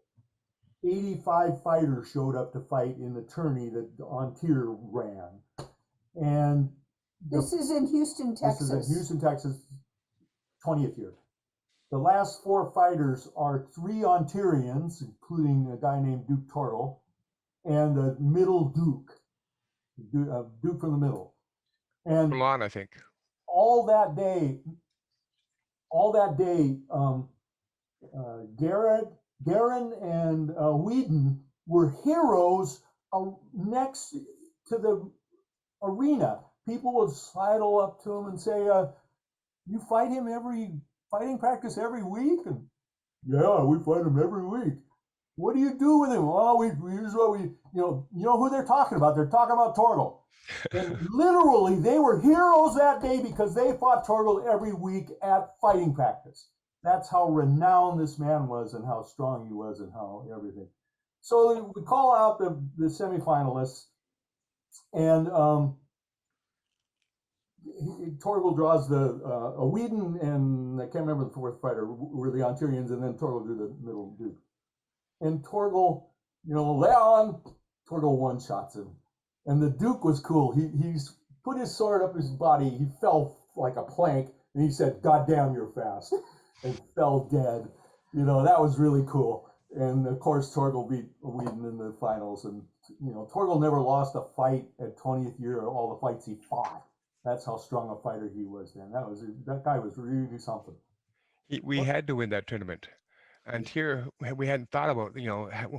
85 fighters showed up to fight in the tourney that An Tir ran. And this is in Houston, Texas. This is in Houston, Texas, 20th year. The last 4 fighters are 3 An Tirians, including a guy named Duke Tortle, and the middle Duke from the middle. And Milan, I think. All that day, Garen and Whedon were heroes next to the arena. People would sidle up to him and say, you fight him fighting practice every week? And yeah, we fight him every week. What do you do with him? Oh, here's what we, you know who they're talking about. They're talking about Torgle. And literally, they were heroes that day because they fought Torgle every week at fighting practice. That's how renowned this man was and how strong he was and how everything. So we call out the semifinalists, and Torgle draws a Whedon, and I can't remember the 4th fighter, were the An Tirians, and then Torgle drew the middle Duke. And Torgle, Leon, Torgle one-shots him. And the Duke was cool. He's put his sword up his body. He fell like a plank, and he said, "God damn, you're fast," and fell dead. That was really cool. And of course, Torgle beat Whedon in the finals. And Torgle never lost a fight at 20th year, or all the fights he fought. That's how strong a fighter he was then. That guy was really something. We had to win that tournament. And here we hadn't thought about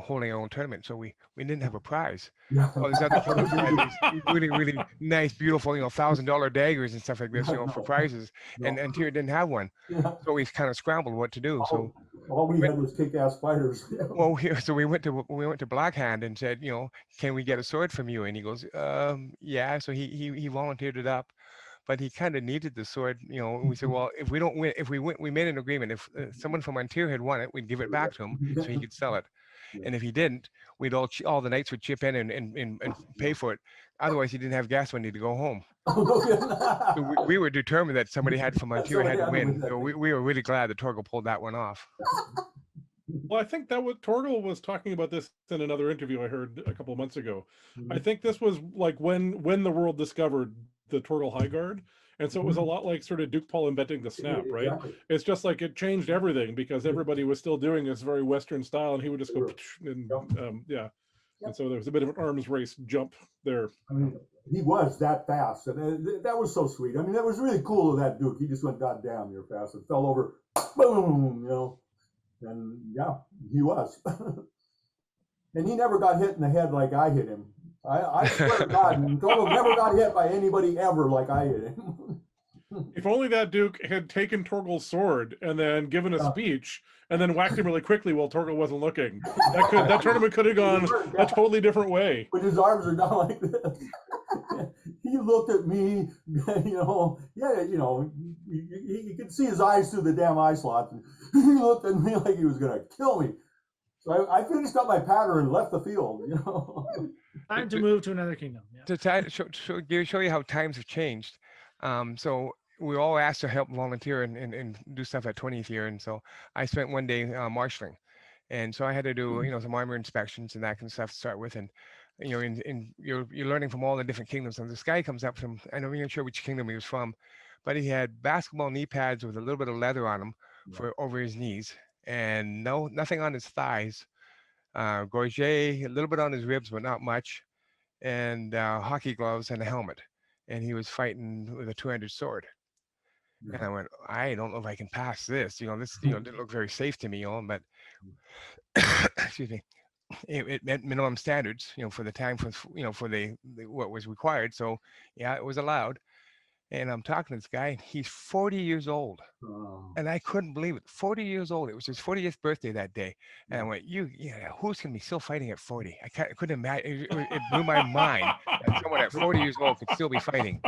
holding our own tournament, so we didn't have a prize. Yeah. All these other tournaments had these really nice, beautiful $1,000 daggers and stuff like this, for prizes, and Tier didn't have one. Yeah. So we kind of scrambled what to do. So all we had was kick-ass fighters. Well, so we went to Blackhand and said, can we get a sword from you? And he goes, yeah. So he volunteered it up. But he kind of needed the sword, We said, well, if we don't win, we made an agreement. If someone from An Tir had won it, we'd give it back to him so he could sell it. And if he didn't, we'd all the knights would chip in and pay for it. Otherwise, he didn't have gas money to go home. So we were determined that somebody had from An Tir had to win. So we were really glad that Torgle pulled that one off. Well, I think that Torgle was talking about this in another interview I heard a couple of months ago. Mm-hmm. I think this was like when the world discovered the Torgle High Guard, and so it was a lot like sort of Duke Paul inventing the snap, right? Exactly. It's just like it changed everything because everybody was still doing this very Western style, and he would just go and yeah. And so there was a bit of an arms race jump there. I mean, he was that fast, and that was so sweet. I mean, that was really cool of that Duke. He just went, "God damn, you're fast," and fell over, boom, you know. And yeah, he was. And he never got hit in the head like I hit him. I swear to God, Total never got hit by anybody ever like I hit him. If only that Duke had taken Torgal's sword and then given a speech and then whacked him really quickly while Torgal wasn't looking. That tournament could have gone a totally different way. But his arms are down like this. He looked at me, you know, yeah, you know, you could see his eyes through the damn eye slots. He looked at me like he was going to kill me. So I finished up my pattern and left the field, you know. Time to move to another kingdom. Yeah. To show you how times have changed. So we were all asked to help volunteer and do stuff at 20th year. And so I spent one day marshalling. And so I had to do, you know, some armor inspections and that kind of stuff to start with. And, you know, you're learning from all the different kingdoms. And this guy comes up from, I'm not even sure which kingdom he was from, but he had basketball knee pads with a little bit of leather on them for over his knees, and nothing on his thighs. Gorget, a little bit on his ribs, but not much, and hockey gloves and a helmet. And he was fighting with a two-handed sword. And I went, I don't know if I can pass this. You know, this, you know, didn't look very safe to me, you know, but excuse me, it met minimum standards, you know, for the time, for, you know, for the what was required. So yeah, it was allowed. And I'm talking to this guy, and he's 40 years old. And I couldn't believe it. 40 years old. It was his 40th birthday that day. And I went, who's going to be still fighting at 40? I couldn't imagine. It blew my mind that someone at 40 years old could still be fighting.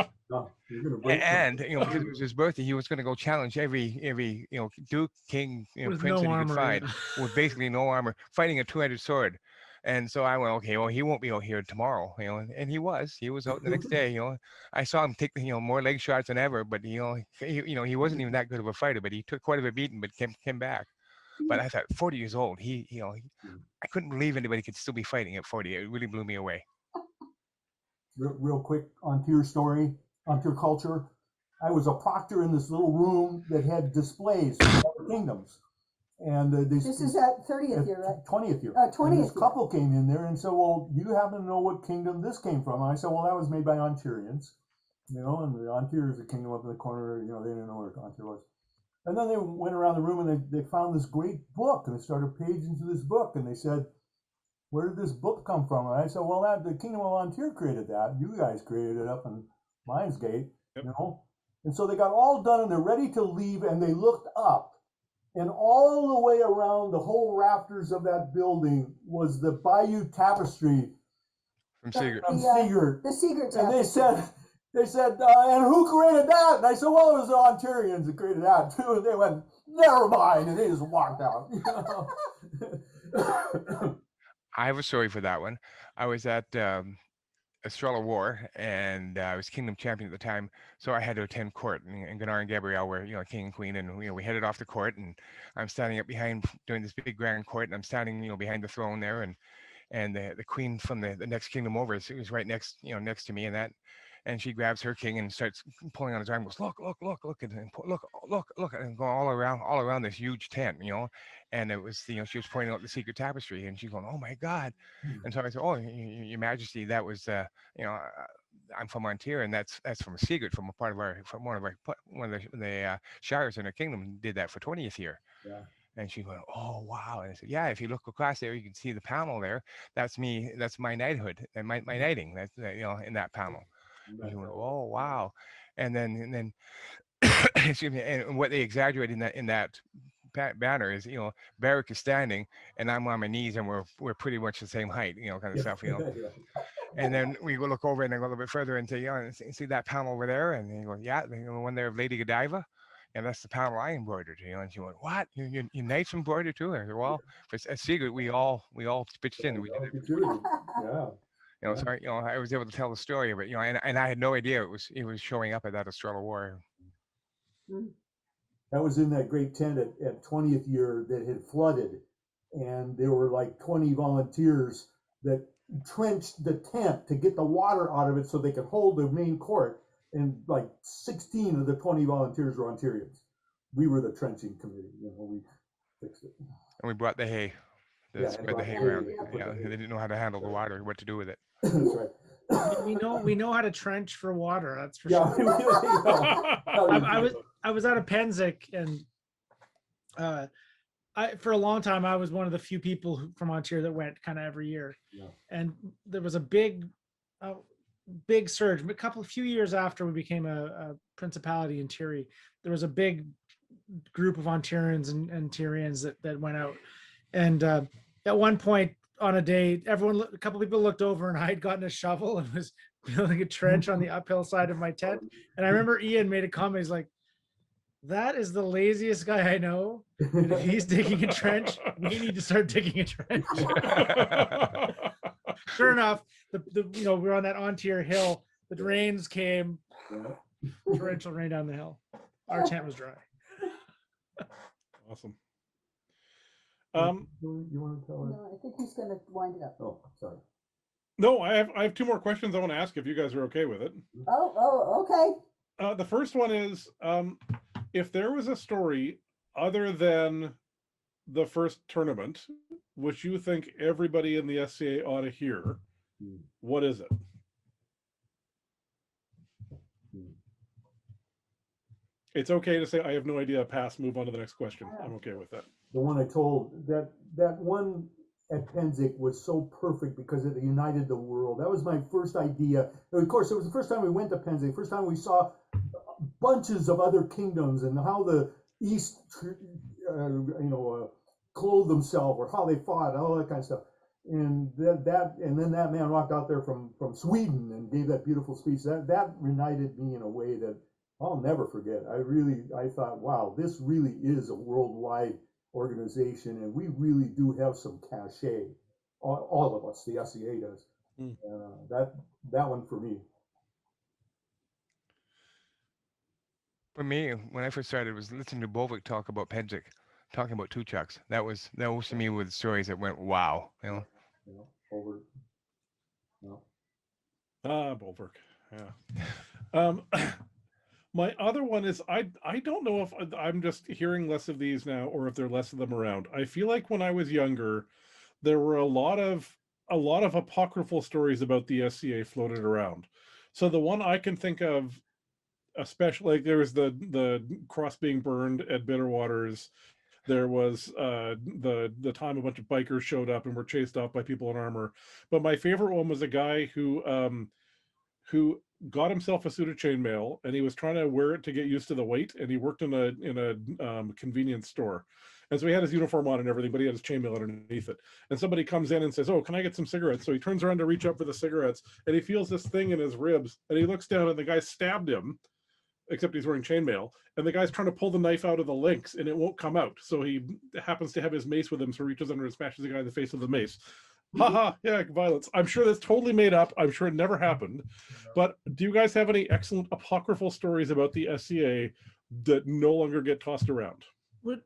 And, you know, because it was his birthday, he was going to go challenge every, you know, duke, king, you know, With prince no that he armor, could find yeah. with basically no armor, fighting a two-handed sword. And so I went, okay, well, he won't be out here tomorrow, you know, and he was out the next day, you know. I saw him take, you know, more leg shots than ever, but, you know, he wasn't even that good of a fighter, but he took quite a bit beating, but came back. But I thought, 40 years old, I couldn't believe anybody could still be fighting at 40. It really blew me away. Real quick, An Tir story, An Tir culture. I was a proctor in this little room that had displays from all the kingdoms. And This is at 30th year, right? 20th year. 20th And this year. couple came in there and said, well, do you happen to know what kingdom this came from? And I said, well, that was made by An Tirians. You know, and the An Tir is a kingdom up in the corner. You know, they didn't know where An Tir was. And then they went around the room and they found this great book, and they started paging through this book, and they said, where did this book come from? And I said, well, the kingdom of An Tir created that. You guys created it up in Lions Gate, you know. And so they got all done and they're ready to leave, and they looked up. And all the way around the whole rafters of that building was the Bayou Tapestry From Sigurd. from Sigurd. The Sigurd And Tapestry. they said, and who created that? And I said, well, it was the An Tirians that created that too. And they went, never mind, and they just walked out. I have a story for that one. I was at Estrella War, and I was kingdom champion at the time, so I had to attend court. And Gunnar and Gabrielle were, you know, king and queen, and you know, we headed off to court, and I'm standing up behind doing this big grand court, and I'm standing, you know, behind the throne there, and the queen from the next kingdom over was right next to me, and she grabs her king and starts pulling on his arm, goes, look, and look, and go all around this huge tent, you know. And it was, you know, she was pointing out the secret tapestry, and she's going, oh my God. And so I said, oh, your Majesty, that was, you know, I'm from An Tir, and that's from Sigurd, from one of the shires in our kingdom, did that for 20th year. Yeah. And she went, oh wow. And I said, yeah, if you look across there, you can see the panel there. That's me. That's my knighthood and my knighting. That's, you know, in that panel. And she went, oh wow. And then excuse me. And what they exaggerated in that banner is, you know, Barrick is standing and I'm on my knees, and we're pretty much the same height, you know, kind of stuff, you know. And then we go look over and then go a little bit further and say, you know, see that panel over there? And they go, yeah, the one there of Lady Godiva. And that's the panel I embroidered, you know. And she went, what? You knights embroidered too? And I said, well, for a Sigurd, we all pitched in. We did it. Yeah. You know, so you know, I was able to tell the story of it, you know, and I had no idea it was showing up at that Estrella War. That was in that great tent at 20th year that had flooded, and there were like 20 volunteers that trenched the tent to get the water out of it so they could hold the main court. And like 16 of the 20 volunteers were An Tirians. We were the trenching committee, you know, we fixed it. And we brought the hay. to Yeah, and spread the brought hay hay around. to put Yeah, the hay. they didn't know how to handle the water, what to do with it. That's right. We know how to trench for water. That's for Yeah, sure. we really know. I was out of Pennsic, and for a long time I was one of the few people from An Tir that went kind of every year. Yeah. And there was a big surge. A few years after we became a principality in Tiri, there was a big group of An Tirans and Tyrians that went out. And at one point on a day, a couple people looked over, and I had gotten a shovel and was building a trench on the uphill side of my tent. And I remember Ian made a comment. He's like, "That is the laziest guy I know. And if he's digging a trench, we need to start digging a trench." Sure enough, we're on that An Tir hill. The rains came, torrential rain down the hill. Our tent was dry. Awesome. You want to tell her? No, I think he's going to wind it up. Oh, sorry. No, I have two more questions I want to ask if you guys are okay with it. Oh, okay. The first one is, if there was a story other than the first tournament, which you think everybody in the SCA ought to hear, what is it? It's okay to say I have no idea. Pass. Move on to the next question. I'm okay with that. The one I told, that one at Pennsic was so perfect because it united the world. That was my first idea. And of course, it was the first time we went to Pennsic, first time we saw bunches of other kingdoms and how the East, clothed themselves, or how they fought, all that kind of stuff. And then that man walked out there from Sweden and gave that beautiful speech. That united me in a way that I'll never forget. I thought, wow, this really is a worldwide organization, and we really do have some cachet. All of us, the SCA does. That one for me. For me, when I first started, was listening to Bovik talk about Pennsic, talking about two chucks. That was to me with stories that went wow. Over. No. Bulwark. Yeah. My other one is I don't know if I'm just hearing less of these now or if there are less of them around. I feel like when I was younger, there were a lot of apocryphal stories about the SCA floated around. So the one I can think of, especially, like there was the cross being burned at Bitterwaters. There was the time a bunch of bikers showed up and were chased off by people in armor. But my favorite one was a guy who got himself a suit of chainmail, and he was trying to wear it to get used to the weight, and he worked in a convenience store. And so he had his uniform on and everything, but he had his chainmail underneath it. And somebody comes in and says, "Oh, can I get some cigarettes?" So he turns around to reach up for the cigarettes, and he feels this thing in his ribs, and he looks down, and the guy stabbed him, except he's wearing chainmail, and the guy's trying to pull the knife out of the links, and it won't come out. So he happens to have his mace with him, so he reaches under and smashes the guy in the face with the mace. Haha, yeah, violence. I'm sure that's totally made up. I'm sure it never happened. But do you guys have any excellent apocryphal stories about the SCA that no longer get tossed around?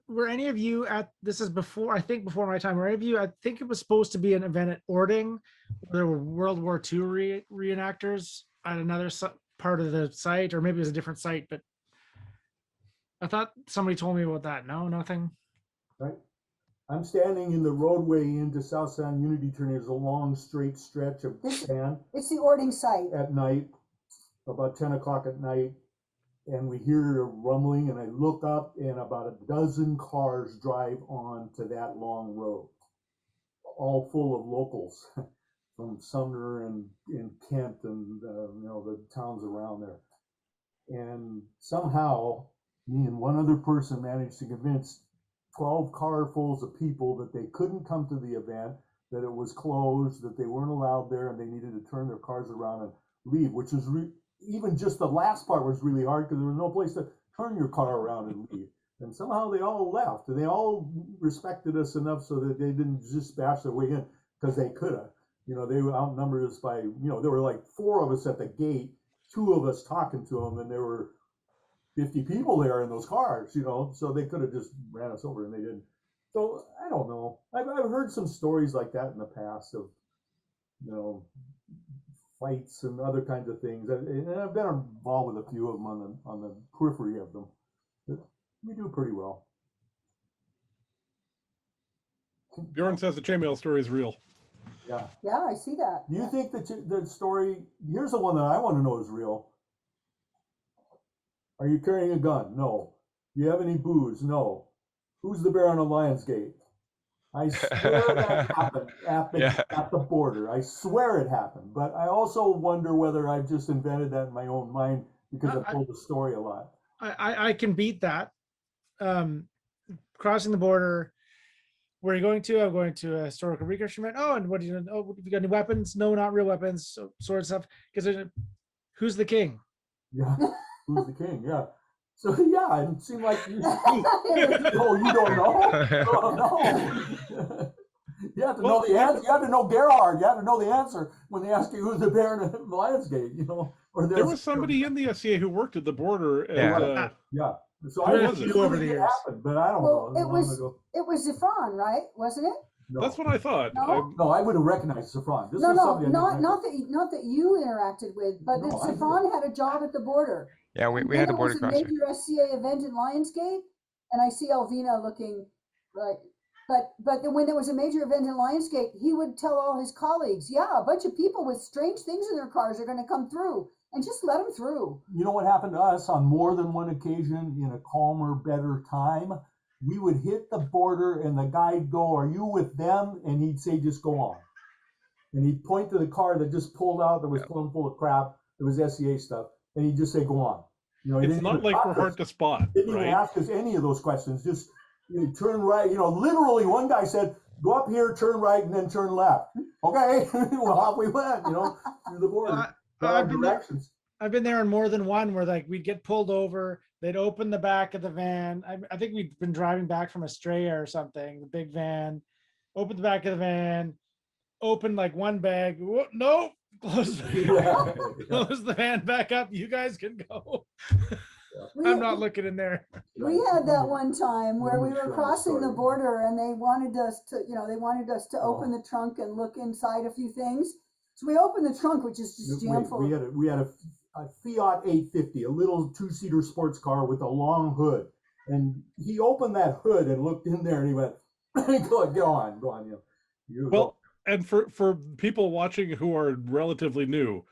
Were any of you this is before my time, were any of you, I think it was supposed to be an event at Ording, where there were World War II reenactors at another part of the site, or maybe it was a different site, but I thought somebody told me about that. No, nothing. Right. I'm standing in the roadway into South Sound Unity Turn. There's a long straight stretch of sand. It's the Ording site. At night, about 10 o'clock at night, and we hear a rumbling, and I look up, and about a dozen cars drive on to that long road, all full of locals from Sumner and Kent and the towns around there. And somehow, me and one other person managed to convince 12 carfuls of people that they couldn't come to the event, that it was closed, that they weren't allowed there, and they needed to turn their cars around and leave, which was even just the last part was really hard because there was no place to turn your car around and leave. And somehow they all left, and they all respected us enough so that they didn't just bash their way in, because they could have. They outnumbered us by, there were like 4 of us at the gate, 2 of us talking to them, and there were 50 people there in those cars, so they could have just ran us over, and they didn't. So I don't know. I've heard some stories like that in the past of, fights and other kinds of things, and I've been involved with a few of them on the periphery of them. But we do pretty well. Bjorn says the chainmail story is real. Yeah. Yeah, I see that. Do you think that the story? Here's the one that I want to know is real. Are you carrying a gun? No. Do you have any booze? No. Who's the Baron of Lions Gate? I swear that happened at the border. I swear it happened. But I also wonder whether I've just invented that in my own mind because I've told the story a lot. I can beat that. Crossing the border. Where are you going to? I'm going to a historical reconstruction. Oh, and what do you know? Oh, you got any weapons? No, not real weapons. So, sword stuff. Because who's the king? Yeah. Who's the king? Yeah. So yeah, it seemed like you. Oh, you don't know? Oh, no. You have to know the answer. You have to know Gerhard. You have to know the answer when they ask you who's the Baron of LionsGate. You know, or there was somebody in the SCA who worked at the border. And, yeah. So I was over the years, but I don't know. It was Zafon, right? Wasn't it? No. That's what I thought. No, I would have recognized Zafon. Not that you interacted with, but that Zafon had a job at the border. Yeah, we had the border crossing. There was a major SCA event in LionsGate, and I see Alvina looking like. But then when there was a major event in LionsGate, he would tell all his colleagues, "Yeah, a bunch of people with strange things in their cars are going to come through, and just let them through." You know what happened to us on more than one occasion in a calmer, better time? We would hit the border, and the guy'd go, "Are you with them?" And he'd say, "Just go on." And he'd point to the car that just pulled out that was plumb full of crap. It was SCA stuff, and he'd just say, "Go on." You know, it's not like we're hard to spot. Didn't even ask us any of those questions. Just turn right. You know, literally, one guy said, "Go up here, turn right, and then turn left." Okay, well, off we went. You know, through the border. I've been there on more than one where like we'd get pulled over. They'd open the back of the van. I think we'd been driving back from Australia or something. The big van. Open the back of the van. Open like one bag. Whoa, no. Close the van back up. You guys can go. I'm not looking in there. We had that one time where we were crossing the border and they wanted us to open the trunk and look inside a few things. So we opened the trunk, which is just jammed full. We had a Fiat 850, a little two-seater sports car with a long hood. And he opened that hood and looked in there and he went, go on. Well, and for people watching who are relatively new,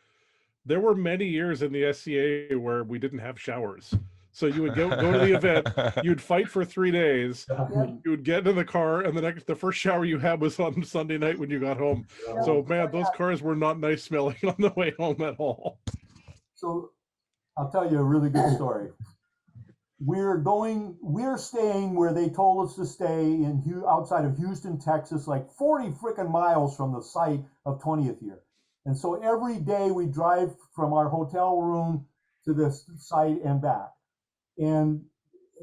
there were many years in the SCA where we didn't have showers. So you would go to the event, you'd fight for 3 days, you would get in the car, and the first shower you had was on Sunday night when you got home. So man, those cars were not nice smelling on the way home at all. So I'll tell you a really good story. We're staying where they told us to stay outside of Houston, Texas, like 40 freaking miles from the site of 20th year. And so every day we drive from our hotel room to this site and back. And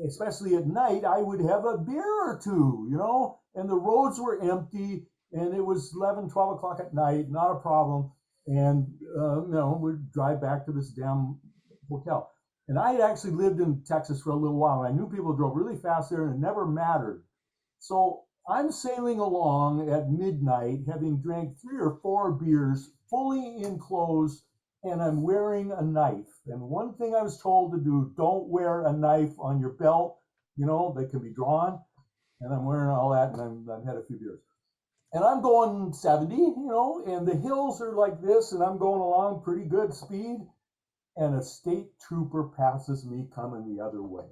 especially at night, I would have a beer or two, you know, and the roads were empty and it was 11, 12 o'clock at night, not a problem. And, we'd drive back to this damn hotel. And I had actually lived in Texas for a little while, and I knew people drove really fast there, and it never mattered. So I'm sailing along at midnight, having drank 3 or 4 beers, fully enclosed, and I'm wearing a knife. And one thing I was told to do, don't wear a knife on your belt, you know, that can be drawn. And I'm wearing all that, and I've had a few beers. And I'm going 70, you know, and the hills are like this, and I'm going along pretty good speed. And a state trooper passes me coming the other way.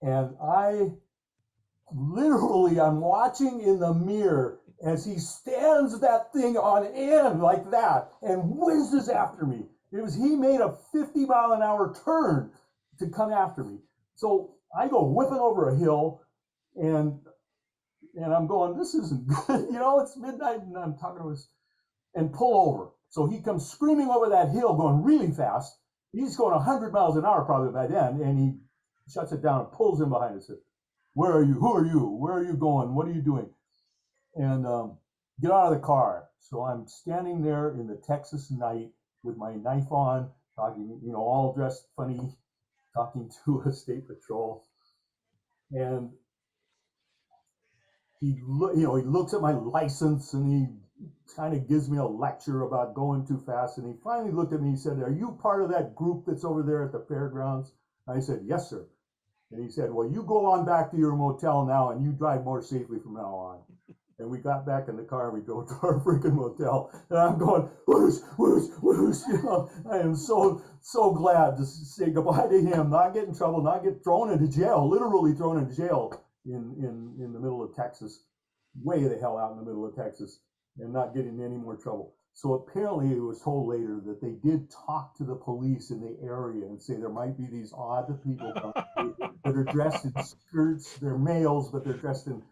And I'm watching in the mirror as he stands that thing on end like that and whizzes after me. He made a 50-mile-an-hour turn to come after me. So I go whipping over a hill and I'm going, this isn't good. You know, it's midnight and I'm talking to us and pull over. So he comes screaming over that hill going really fast. He's going 100 miles an hour probably by then, and he shuts it down and pulls him behind us. Where are you? Who are you? Where are you going? What are you doing? And get out of the car. So I'm standing there in the Texas night with my knife on, talking, you know, all dressed funny, talking to a state patrol. And he looks at my license and he kind of gives me a lecture about going too fast. And he finally looked at me and he said, "Are you part of that group that's over there at the fairgrounds?" I said, "Yes, sir." And he said, "Well, you go on back to your motel now and you drive more safely from now on." And we got back in the car and we drove to our freaking motel. And I'm going, whoosh, whoosh, whoosh. You know, I am so glad to say goodbye to him, not get in trouble, not get thrown into jail, literally thrown into jail in the middle of Texas, way the hell out in the middle of Texas, and not get in any more trouble. So apparently it was told later that they did talk to the police in the area and say there might be these odd people that are dressed in skirts. They're males, but they're dressed in,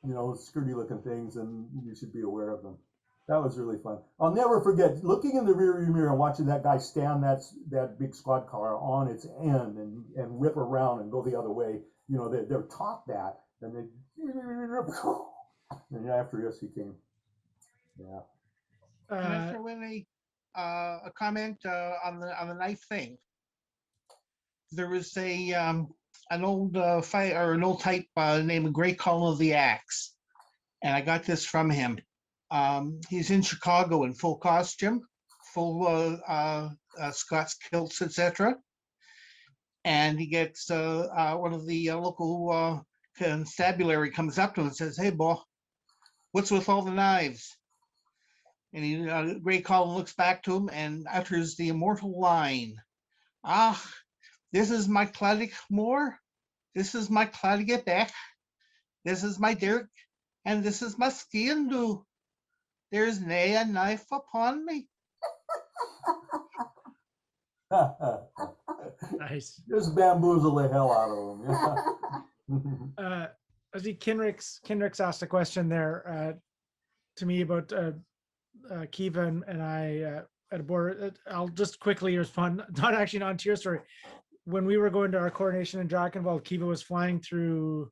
you know, skirty looking things, and you should be aware of them. That was really fun. I'll never forget looking in the rearview mirror and watching that guy stand that big squad car on its end and whip around and go the other way. You know, they're taught that, and they and after us he came. Yeah. Can I throw in a comment on the knife thing? There was an old fight or an old type named Great Call of the Axe, and I got this from him. He's in Chicago in full costume, full Scots kilts, etc. And he gets one of the local constabulary comes up to him and says, "Hey, boy, what's with all the knives?" And he, Great Colin looks back to him and utters the immortal line, "Ah, this is my Claudic Moor, this is my Claudic Beck, this is my Dirk, and this is my skin do. There's nae a knife upon me." Nice. Just bamboozle the hell out of them. Yeah. I see Kinrick's asked a question there to me about Kiva and I at a border. I'll just quickly respond. Not actually an An Tir story. When we were going to our coronation in Drakenwald, Kiva was flying through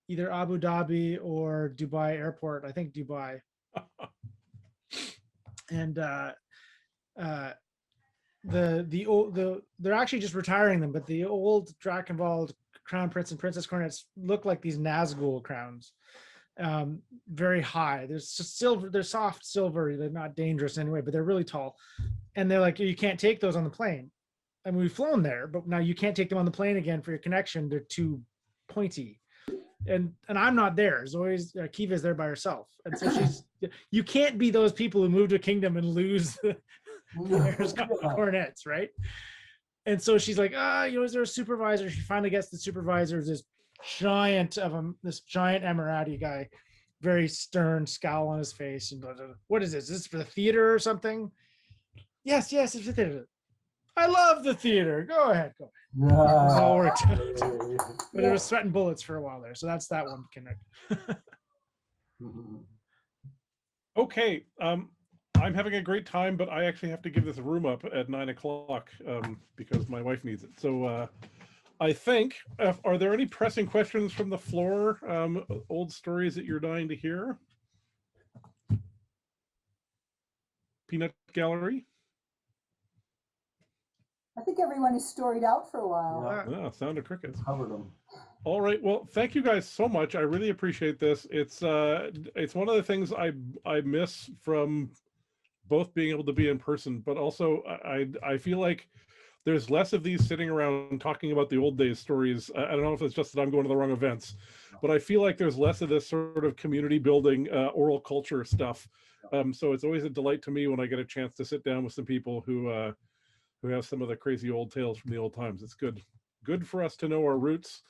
either Abu Dhabi or Dubai airport. I think Dubai. And they're actually just retiring them, but the old Drakenwald crown prince and princess coronets look like these Nazgul crowns, very high. There's just silver, they're soft silver, they're not dangerous anyway, but they're really tall. And they're like, you can't take those on the plane. I mean, we've flown there, but now you can't take them on the plane again for your connection. They're too pointy. And I'm not there. Zoe's Kiva's there by herself, and so you can't be those people who move to a kingdom and lose the cornets, right? And so she's like, you know, is there a supervisor? She finally gets the supervisor, this giant Emirati guy, very stern scowl on his face, and blah, blah, blah. What is this? Is this for the theater or something? Yes, it's for the theater. I love the theater. Go ahead. It all worked out. But it was sweating bullets for a while there. So that's that one, Kinrick. Okay. I'm having a great time, but I actually have to give this room up at 9 o'clock because my wife needs it. So I think, are there any pressing questions from the floor? Old stories that you're dying to hear? Peanut Gallery? I think everyone is storied out for a while. Yeah, sound of crickets. Covered them. All right. Well, thank you guys so much. I really appreciate this. It's one of the things I miss from both being able to be in person, but also I feel like there's less of these sitting around talking about the old days stories. I don't know if it's just that I'm going to the wrong events, but I feel like there's less of this sort of community building, oral culture stuff. So it's always a delight to me when I get a chance to sit down with some people who have some of the crazy old tales from the old times. It's good for us to know our roots.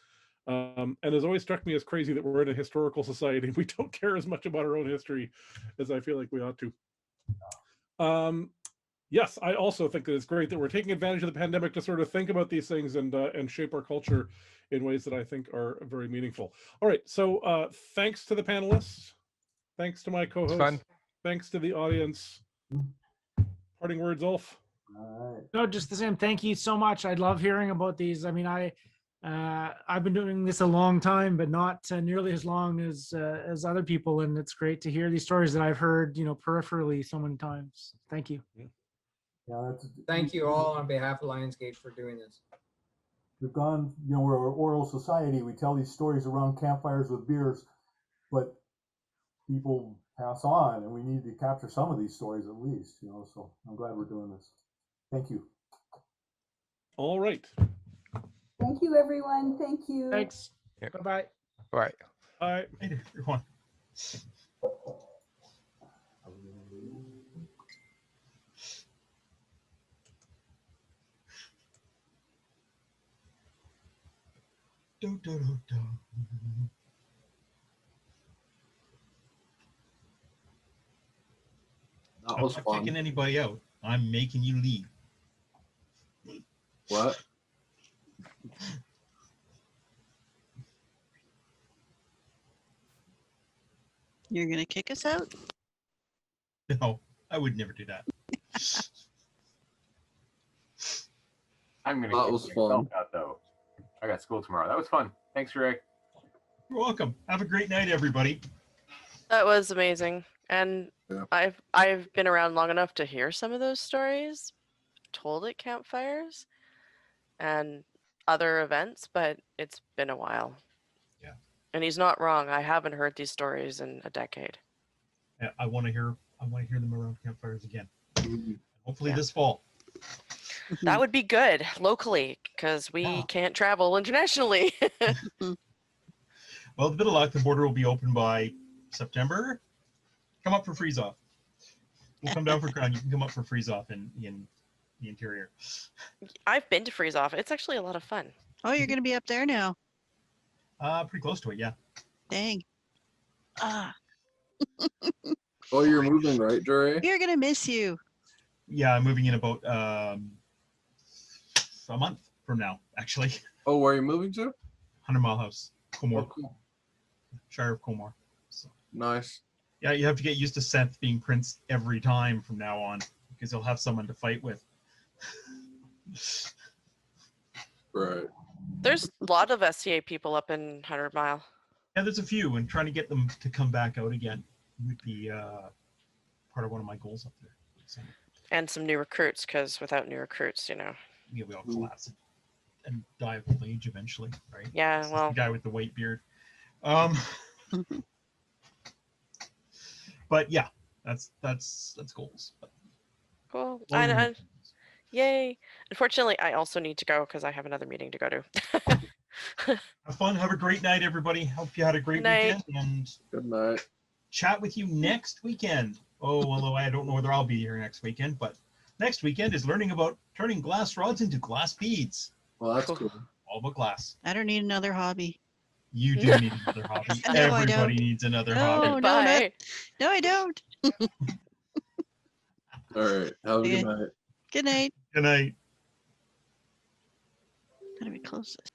And it's always struck me as crazy that we're in a historical society. We don't care as much about our own history as I feel like we ought to. Yes, I also think that it's great that we're taking advantage of the pandemic to sort of think about these things and shape our culture in ways that I think are very meaningful. All right, so thanks to the panelists. Thanks to my co-host. Thanks to the audience. Parting words, Ulf. No, just the same. Thank you so much. I love hearing about these. I mean, I've been doing this a long time, but not nearly as long as other people, and it's great to hear these stories that I've heard, you know, peripherally so many times. Thank you. Thank you all on behalf of LionsGate for doing this. We've gone, you know, we're an oral society. We tell these stories around campfires with beers, but people pass on, and we need to capture some of these stories at least, you know. So I'm glad we're doing this. Thank you. All right. Thank you, everyone. Thank you. Thanks. Yeah. Bye-bye. Bye. Bye. Later, everyone. Do, do, do, do. That I'm was not fun. kicking anybody out. I'm making you leave. What? You're gonna kick us out? No, I would never do that. I'm gonna That kick was myself fun. out though. I got school tomorrow. That was fun. Thanks, Ray. You're welcome. Have a great night, everybody. That was amazing. And Yeah. I've been around long enough to hear some of those stories told at campfires and other events, but it's been a while. Yeah. And he's not wrong. I haven't heard these stories in a decade. I want to hear them around campfires again. Hopefully Yeah. this fall. That would be good locally because we Yeah. can't travel internationally. Well, with a bit of luck, the border will be open by September. Come up for freeze off. We'll come down for crown. You can come up for freeze off in the interior. I've been to Freeze Off. It's actually a lot of fun. Oh, you're gonna be up there now. Pretty close to it, yeah. Dang. Ah, Oh, you're moving, right, Dre? we're gonna miss you. Yeah, I'm moving in about a month from now, actually. Oh, where are you moving to? 100 Mile House, Oh, Comore, cool. Shire of Comore. So, Nice. yeah, you have to get used to Seth being Prince every time from now on because he'll have someone to fight with. Right. There's a lot of SCA people up in 100 Mile. Yeah, there's a few, and trying to get them to come back out again would be part of one of my goals up there. So, And some new recruits, because without new recruits, you know. yeah, we all collapse and die of old age eventually, right? Yeah, This is well. the guy with the white beard. But yeah, that's goals. But Cool. what are your Yay. Unfortunately, I also need to go because I have another meeting to go to. have fun. Have a great night, everybody. Hope you had a great Good night. weekend, and Good night. chat with you next weekend. Oh, although I don't know whether I'll be here next weekend, but next weekend is learning about turning glass rods into glass beads. Well, that's Cool. cool. All about glass. I don't need another hobby. You do need another hobby. No, I don't. Everybody needs another No. hobby. no, Bye. No, I don't. All right. Have a Okay. good night. Good night. Good night. How do we close this?